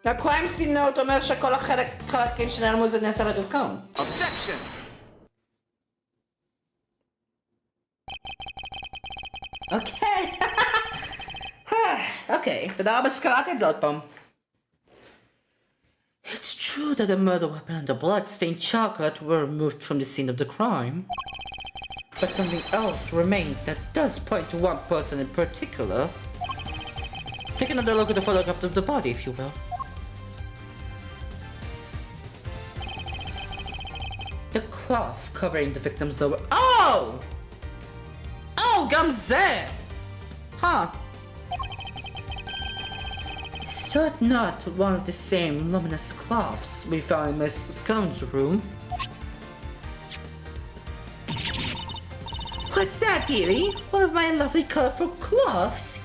הקריים סין נוט אומר שכל החלקים שנעלמו זה נעשה בדיסקאונט. Objection! אוקיי. אוקיי, תודה רבה שקראתי את זה עוד פעם. It's true that the murder weapon and the blood-stained chocolate were removed from the scene of the crime. But something else remained that does point to one person in particular. Take another look at the photograph of the body, if you will. The cloth covering the victim's lower... Oh! Oh, גם זה! Huh. Is that not one of the same luminous cloths we found in Miss Scone's room? What's that, dearie? One of my lovely colorful cloths?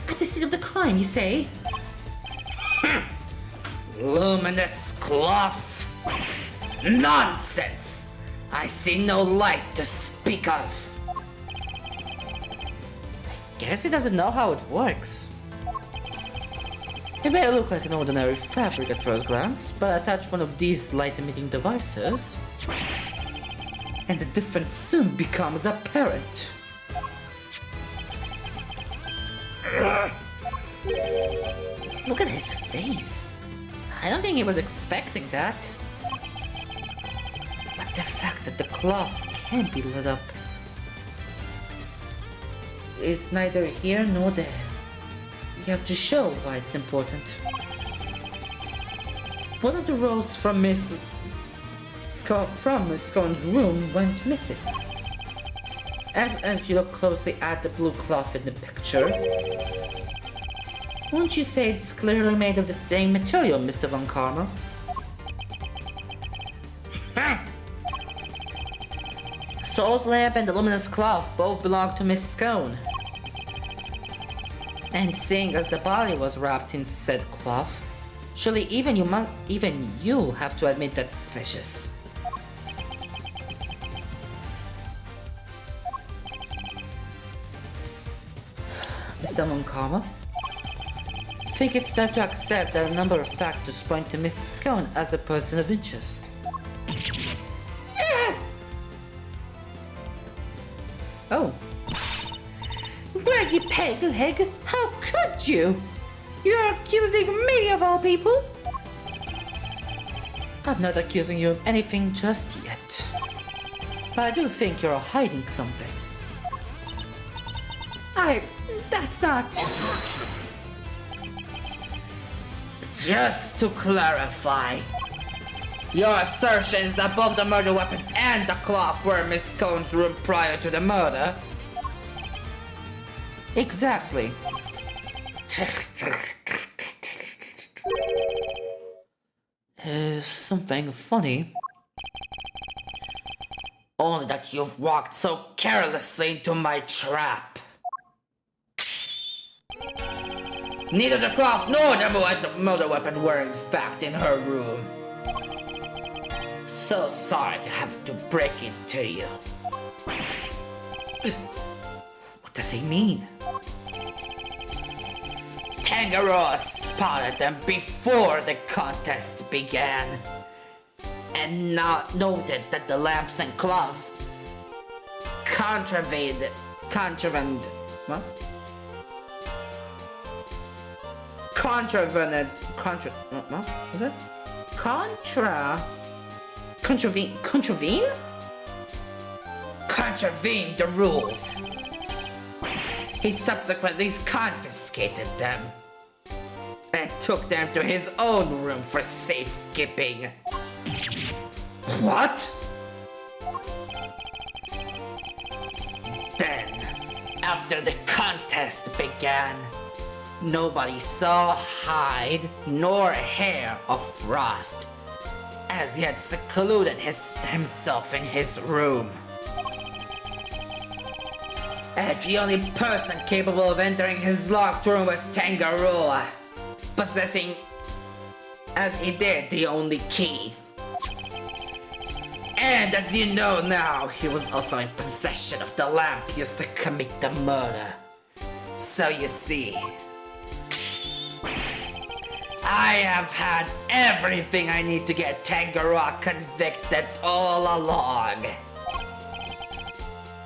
At the scene of the crime, you say? Luminous cloth? Nonsense! I see no light to speak of. I guess he doesn't know how it works. It may look like an ordinary fabric at first glance, but attach one of these light-emitting devices, and the difference soon becomes apparent. Look at his face. I don't think he was expecting that. But the fact that the cloth can't be lit up is neither here nor there. You have to show why it's important. One of the rolls from Miss Scone's room went missing. And if you look closely at the blue cloth in the picture, won't you say it's clearly made of the same material, Mr. Von Karma? The salt lamp and the luminous cloth both belong to Miss Scone. And seeing as the body was wrapped in said cloth, surely even you have to admit that's suspicious. Mr. Von Karma? I think it's time to accept that a number of factors point to Miss Scone as a person of interest. Oh. Eggleg, how could you? You're accusing me of all people? I'm not accusing you of anything just yet. But I do think you're hiding something. That's not... Just to clarify, your assertions that both the murder weapon and the cloth were in Miss Cone's room prior to the murder? Exactly. Is something funny? Only that you've walked so carelessly into my trap. Neither the cloth nor the murder weapon were in fact in her room. So sorry to have to break it to you. What does he mean? Tangaroa spotted them before the contest began, and noted that the lamps and cloths contravened what? Contravened the rules. He subsequently confiscated them and took them to his own room for safekeeping. What? Then, after the contest began, nobody saw hide nor hair of Frost, as he had secluded himself in his room. And the only person capable of entering his locked room was Tangaroa, possessing, as he did, the only key. And as you know now, he was also in possession of the lamp used to commit the murder. So you see, I have had everything I need to get Tangaroa convicted all along.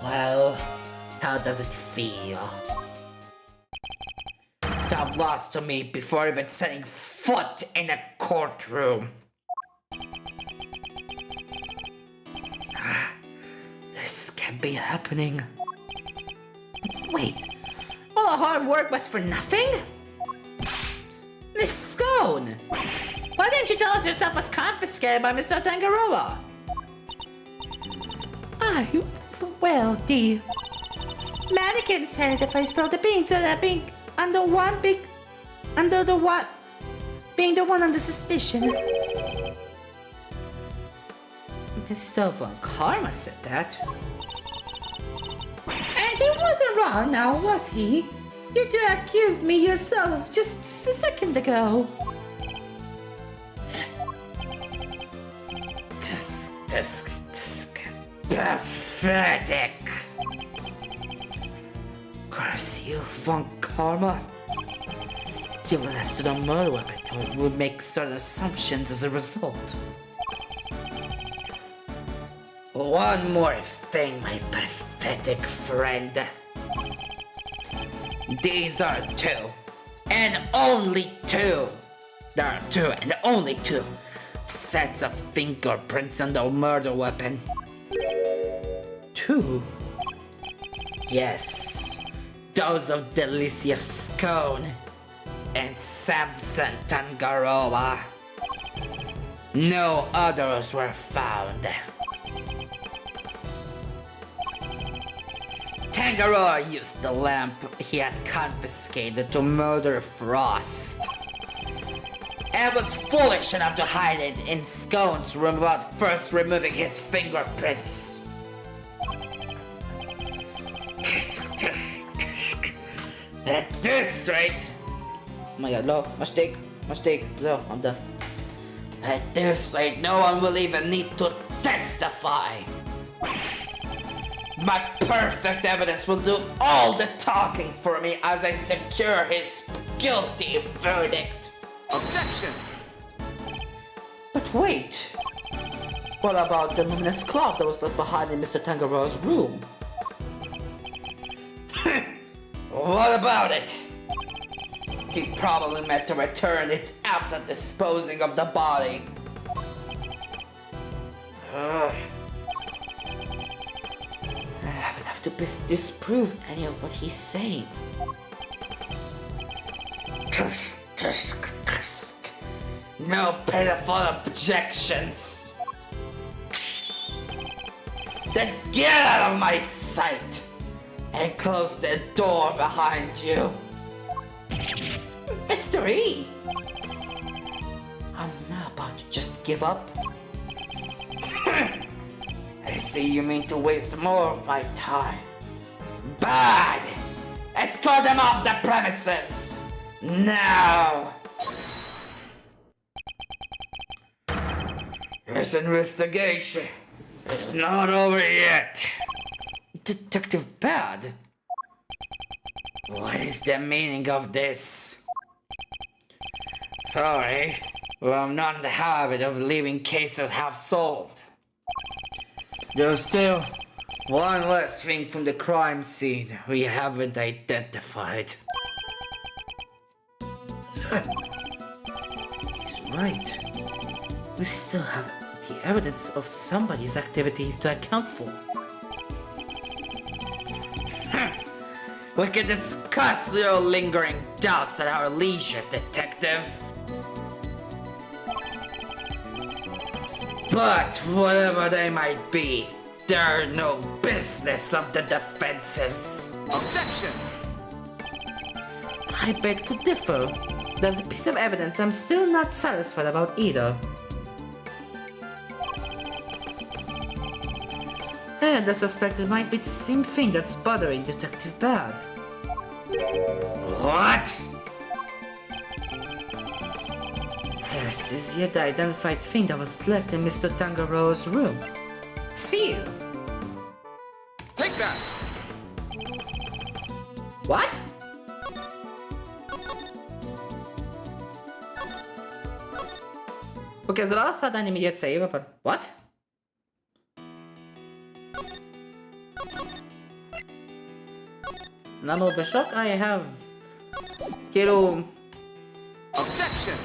Well, how does it feel to have lost to me before even setting foot in a courtroom? This can't be happening. Wait, all the hard work was for nothing? Miss Scone! Why didn't you tell us your stuff was confiscated by Mr. Tangaroa? Well, the mannequin said if I spilled the beans, that being under the one under suspicion. Mr. Von Karma said that. And he wasn't wrong now, was he? You two accused me yourselves just a second ago. Pathetic. Curse you, Von Karma. You led us to the murder weapon and would make certain assumptions as a result. One more thing, my pathetic friend. These are two, and only two. There are two, and only two sets of fingerprints on the murder weapon. Two? Yes, those of Delicia Scone and Samson Tangaroa. No others were found. Tangaroa used the lamp he had confiscated to murder Frost, and was foolish enough to hide it in Scone's room without first removing his fingerprints. At this rate... Oh my god, no, mistake, no, I'm done. At this rate, no one will even need to testify. My perfect evidence will do all the talking for me as I secure his guilty verdict. Objection! But wait! What about the luminous cloth that was left behind in Mr. Tangaroa's room? What about it? He probably meant to return it after disposing of the body. I will have to disprove any of what he's saying. Tusk, tusk, tusk. No pitiful objections. Then get out of my sight and close the door behind you. Mr. E! I'm not about to just give up. I see you mean to waste more of my time. Bad! Escort them off the premises! Now! This investigation is not over yet. Detective Bad? What is the meaning of this? Sorry, but I'm not in the habit of leaving cases half solved. There's still one less thing from the crime scene we haven't identified. He's right. We still have the evidence of somebody's activities to account for. We can discuss your lingering doubts at our leisure, detective. But whatever they might be, they're no business of the defenses. Objection! I beg to differ. There's a piece of evidence I'm still not satisfied about either. And I suspect it might be the same thing that's bothering Detective Bad. What? This is yet the identified thing that was left in Mr. Tangaroa's room. Seal! Take that! What? Okay, so last had an immediate save, but what? Nano בשוק, I have... כאילו... Objection!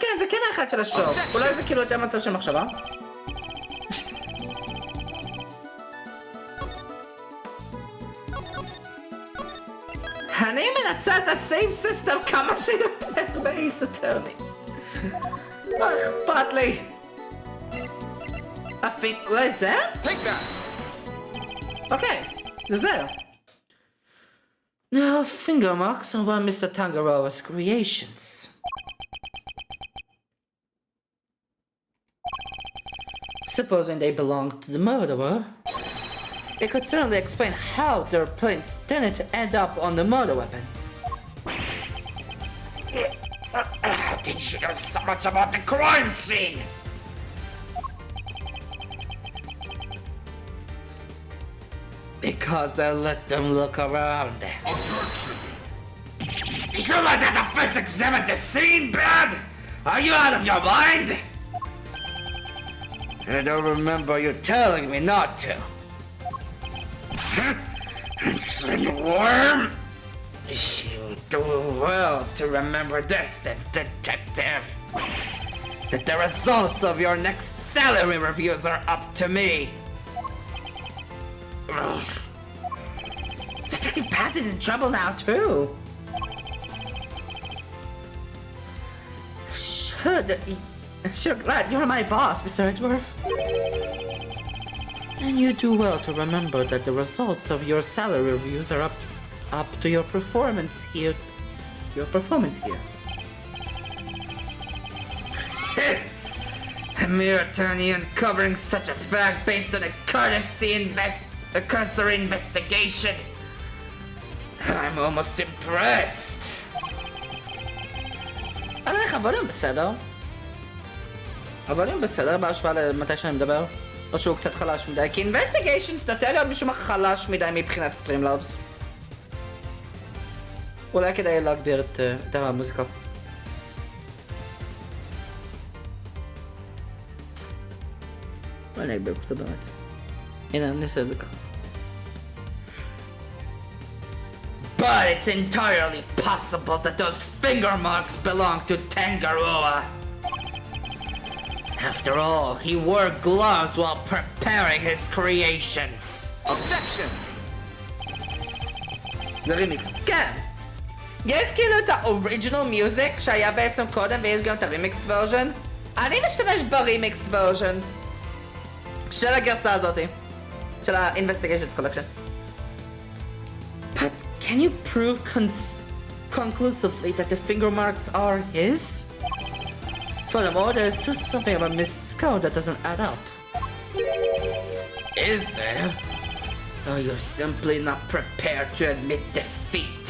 כן, זה כן האחד של השוק. אולי זה כאילו יותר מצב של מחשבה? אני מנצל את הסייב סיסטם כמה שיותר באיס אטרני. מה אכפת לי? אולי זה? Take that! אוקיי, זה זה. Now, finger marks on one of Mr. Tangaroa's creations. Supposing they belonged to the murderer, it could certainly explain how their prints didn't end up on the murder weapon. How did she know so much about the crime scene? Because I let them look around. Objection! You should let the defense examine the scene, Bad! Are you out of your mind? I don't remember you telling me not to. Worm? You do well to remember this, detective. That the results of your next salary reviews are up to me. Detective Pat's in trouble now too. Sure, glad you're my boss, Mr. Edgeworth. And you do well to remember that the results of your salary reviews are up to your performance here. A mere attorney uncovering such a fact based on a cursory investigation. I'm almost impressed. אני איך הווליום בסדר. הווליום בסדר בהשוואה למתי שאני מדבר. או שהוא קצת חלש מדי, כי investigations נוטה להיות משום מה חלש מדי מבחינת סטרימלאבס. אולי כדאי להגביר את המוזיקה. בוא נגבר קצת באמת. הנה, אני אעשה את זה ככה. But it's entirely possible that those finger marks belong to Tangaroa. After all, he wore gloves while preparing his creations. Objection! זה רימיקס, כן. יש כאילו את ה-original music שהיה בעצם קודם ויש גם את ה-remixed version. אני משתמש ב-remixed version של הגרסה הזאתי. של ה-Investigations Collection. But can you prove conclusively that the finger marks are his? Furthermore, there's just something about Miss Scone that doesn't add up. Is there? Oh, you're simply not prepared to admit defeat.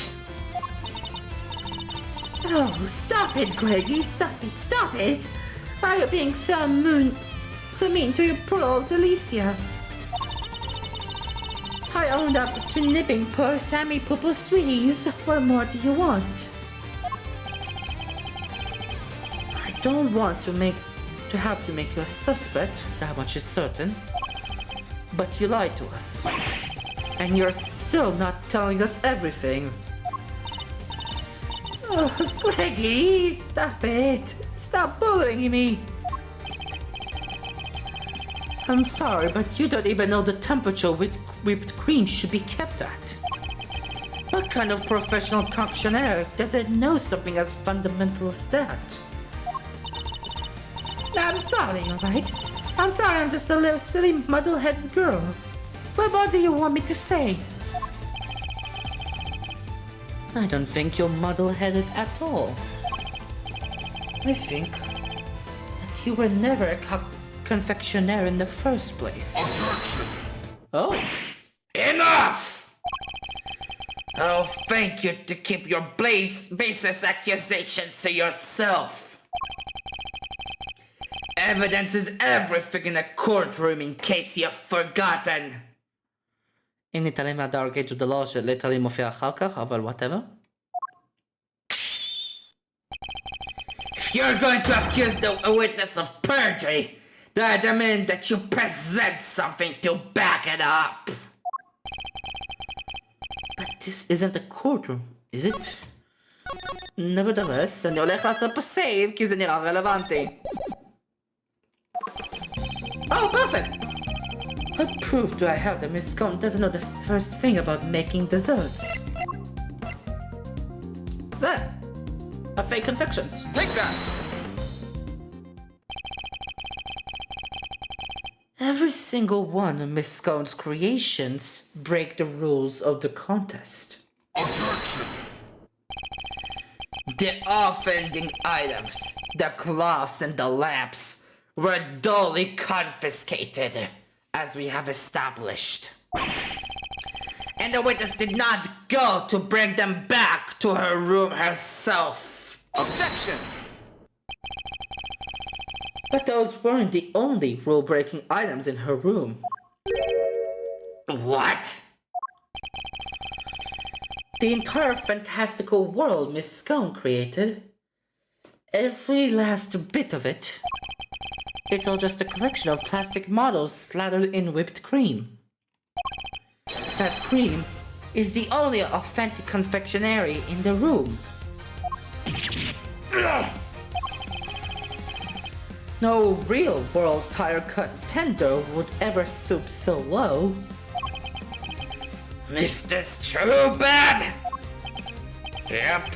Oh, stop it, Greggy, stop it, stop it! Why are you being so mean to your poor old Alicia? I owned up to nipping poor Sammy Poopo Sweeties. What more do you want? I don't want to have to make you a suspect, that much is certain. But you lied to us. And you're still not telling us everything. Oh, Greggy, stop it. Stop bullying me. I'm sorry, but you don't even know the temperature whipped cream should be kept at. What kind of professional conctionnaire doesn't know something as fundamental as that? I'm sorry, alright? I'm sorry, I'm just a little silly muddle-headed girl. What more do you want me to say? I don't think you're muddle-headed at all. I think that you were never a confectionaire in the first place. Objection! Oh. Enough! I'll thank you to keep your baseless accusations to yourself. Evidence is everything in a courtroom in case you've forgotten. אם נתעלם מהדארק אייג' of the law שליטרלי מופיע אחר כך, אבל whatever. If you're going to accuse a witness of perjury, that demands that you present something to back it up. But this isn't a courtroom, is it? Nevertheless, אני הולך לעשות פה save כי זה נראה רלוונטי. Oh, perfect! What proof do I have that Miss Scone doesn't know the first thing about making desserts? There! A fake confections. Take that! Every single one of Miss Scone's creations break the rules of the contest. Objection! The offending items, the cloths and the lamps, were duly confiscated, as we have established. And the witness did not go to bring them back to her room herself. Objection! But those weren't the only rule-breaking items in her room. What? The entire fantastical world Miss Scone created, every last bit of it, it's all just a collection of plastic models slathered in whipped cream. That cream is the only authentic confectionery in the room. No real-world tire contender would ever stoop so low. Missed this true bad? Yep.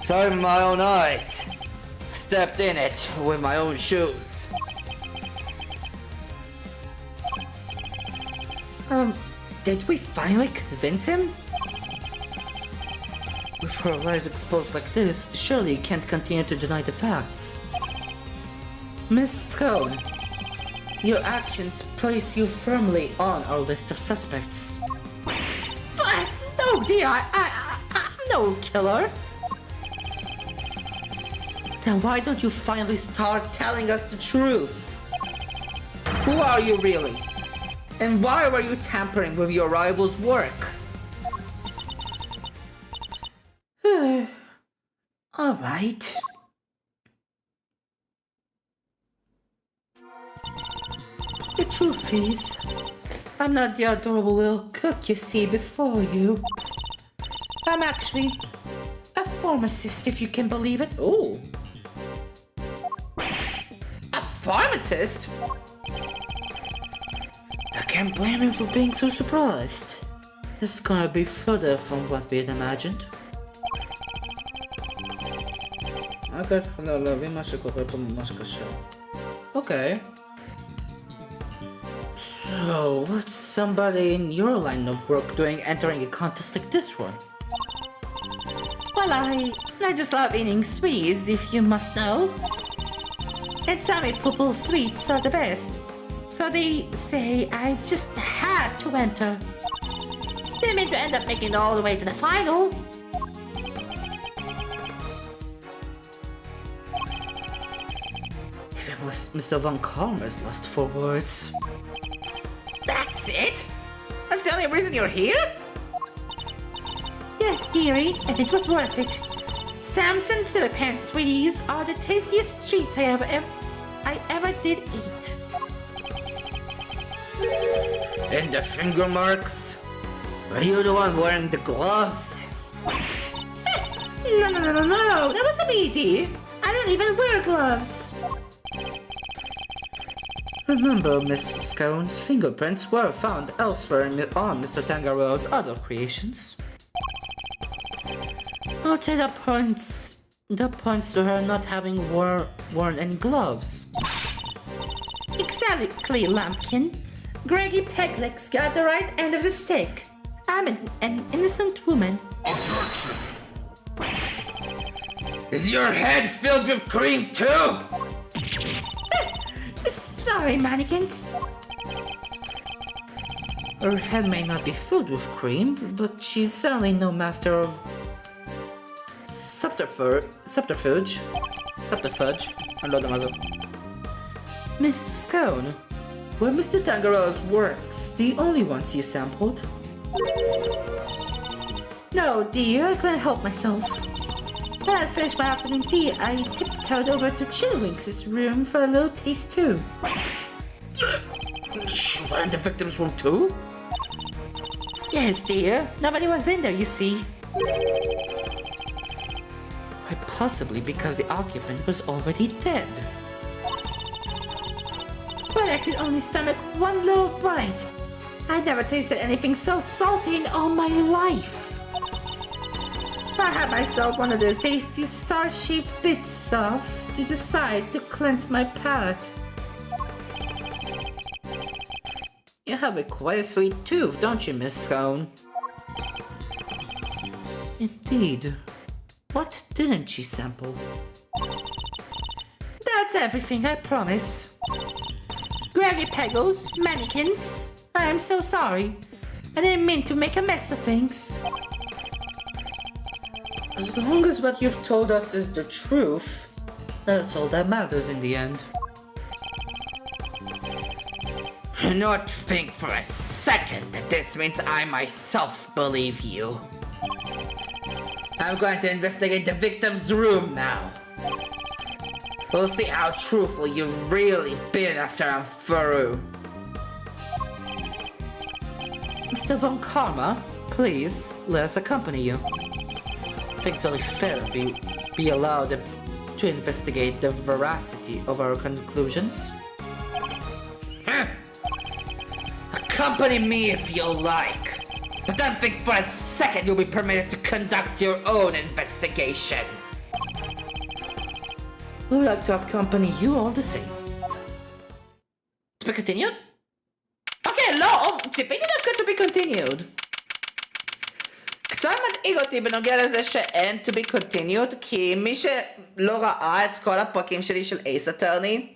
Saw it with my own eyes. Stepped in it with my own shoes. Did we finally convince him? With her lies exposed like this, surely you can't continue to deny the facts. Miss Scone, your actions place you firmly on our list of suspects. But no, dear, I'm no killer. Then why don't you finally start telling us the truth? Who are you really? And why were you tampering with your rival's work? All right. the truth is, I'm not the adorable little cook you see before you. I'm actually a pharmacist, if you can believe it. Ooh. A pharmacist? I can't blame him for being so surprised. This is gonna be further from what we had imagined. אוקיי, לא, להבין מה שקורה פה ממש קשה. אוקיי. So, what's somebody in your line of work doing entering a contest like this one? Well, I just love eating sweets, if you must know. And Sammy Poo sweets are the best. So they say I just had to enter. Didn't mean to end up making it all the way to the final. Even Mr. Von Karma's lost for words. That's it? That's the only reason you're here? Yes, dearie, and it was worth it. Sam's and Silverpants sweeties are the tastiest treats I ever did eat. And the finger marks? Are you the one wearing the gloves? No, that wasn't me, dear. I don't even wear gloves. Remember, Mrs. Scone's fingerprints were found elsewhere on Mr. Tangaro's other creations. I'll say that points to her not having worn any gloves. Exactly, Lumpkin. Greggy Peglegs got the right end of the stick. I'm an innocent woman. Objection! Is your head filled with cream too? Sorry, mannequins. Her head may not be filled with cream, but she's certainly no master of subterfuge. I don't know what Miss Scone, were Mr. Tangaro's works the only ones you sampled? No, dear, I couldn't help myself. When I finished my afternoon tea, I tiptoed over to Chillwinks' room for a little taste too. She went in the victim's room too? Yes, dear. Nobody was in there, you see. Quite possibly because the occupant was already dead. But I could only stomach one little bite. I'd never tasted anything so salty in all my life. I had myself one of those tasty star-shaped bits off to the side to cleanse my palate. You have quite a sweet tooth, don't you, Miss Scone? Indeed. What didn't she sample? That's everything, I promise. Greggy Peggles, mannequins, I am so sorry. I didn't mean to make a mess of things. As long as what you've told us is the truth, that's all that matters in the end. Do not think for a second that this means I myself believe you. I'm going to investigate the victim's room now. We'll see how truthful you've really been after I'm through. Mr. Von Karma, please, let us accompany you. I think it's only fair that we be allowed to investigate the veracity of our conclusions. Accompany me if you like, but don't think for a second you'll be permitted to conduct your own investigation. We would like to accompany you all the same. To be continued? אוקיי, לא, ציפיתי דווקא to be continued. קצת מדאיג אותי בנוגע לזה שאין to be continued, כי מי שלא ראה את כל הפרקים שלי של אייס אטרני,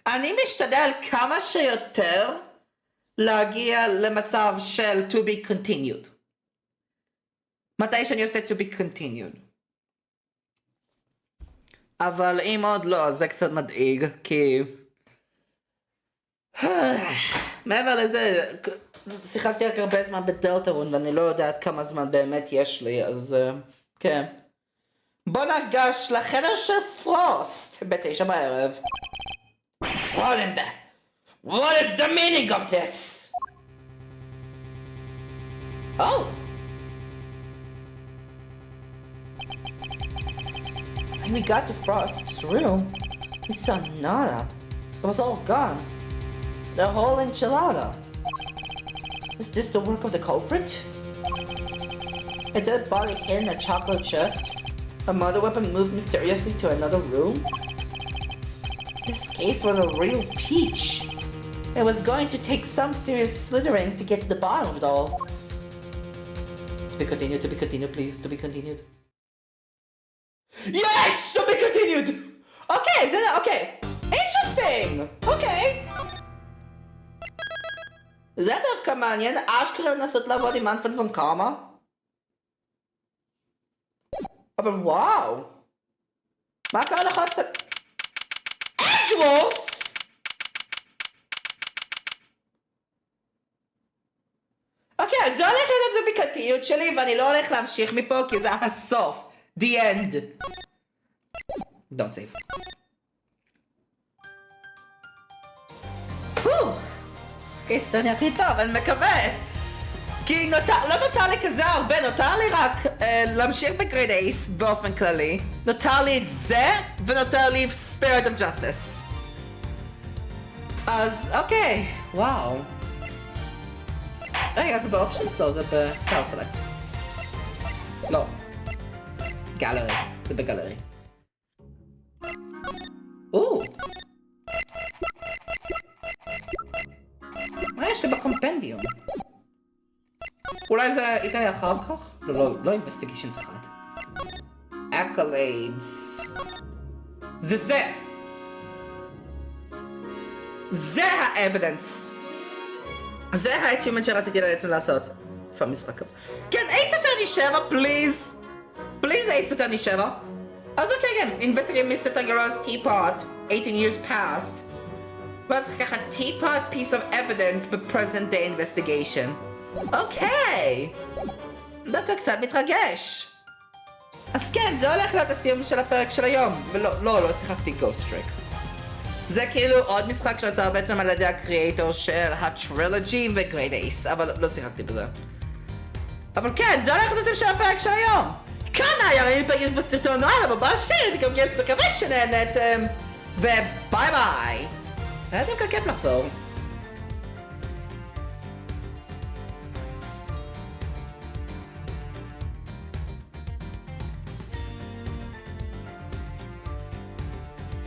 אני משתדל כמה שיותר להגיע למצב של to be continued. מתי שאני עושה to be continued. אבל אם עוד לא, זה קצת מדאיג, כי... מעבר לזה, שיחקתי רק הרבה זמן בדלתרון ואני לא יודעת כמה זמן באמת יש לי, אז כן. בוא נגש לחדר של פרוסט ב9 בערב. What in the... What is the meaning of this? Oh! When we got to Frost's room, we saw nada. It was all gone. The whole enchilada. Was this the work of the culprit? A dead body hid in a chocolate chest? A murder weapon moved mysteriously to another room? This case was a real peach. It was going to take some serious slithering to get to the bottom of it all. To be continued, please, to be continued. Yes! To be continued! Okay, okay. Interesting! Okay. זה דווקא מעניין, אשכרה לנסות לעבוד עם מנפרד פון קאמה. אבל וואו. מה קרה לך קצת? אנג'וולף! אוקיי, אז זה הולך להיות הביקתיות שלי, ואני לא הולך להמשיך מפה, כי זה הסוף. The end. Don't save. זה סטוני הכי טוב, אני מקווה. כי לא נותר לי כזה הרבה, נותר לי רק להמשיך בגרייד אייס באופן כללי. נותר לי את זה, ונותר לי Spirit of Justice. אז אוקיי, וואו. רגע, זה באופשנס? לא, זה בפאור סלקט. לא. גלרי, זה בגלרי. מה יש לי בקומפנדיום? אולי זה ייתן לי אחר כך? לא investigations אחד. accolades. זה! זה האבידנס. זה האצ'ימנט שרציתי בעצם לעשות. איפה המשחק? כן, אייס אטרני 7, פליז! פליז אייס אטרני 7. אז אוקיי, כן. investigate Mr. Tangaro's teapot. 18 years past. ואז ככה teapot piece of evidence ב-present day investigation. אוקיי. דווקא קצת מתרגש. אז כן, זה הולך להיות הסיום של הפרק של היום. ולא שיחקתי Ghost Trick. זה כאילו עוד משחק שנוצר בעצם על ידי הקריאטור של הטרילוגי וגרייד אייס, אבל לא שיחקתי בזה. אבל כן, זה הולך להיות הסיום של הפרק של היום. כאן היה ירין פגש בסרטון נוער, אבל באשר תקום גיימס, מקווה שנהנתם, וביי ביי. היה דווקא כיף לחזור.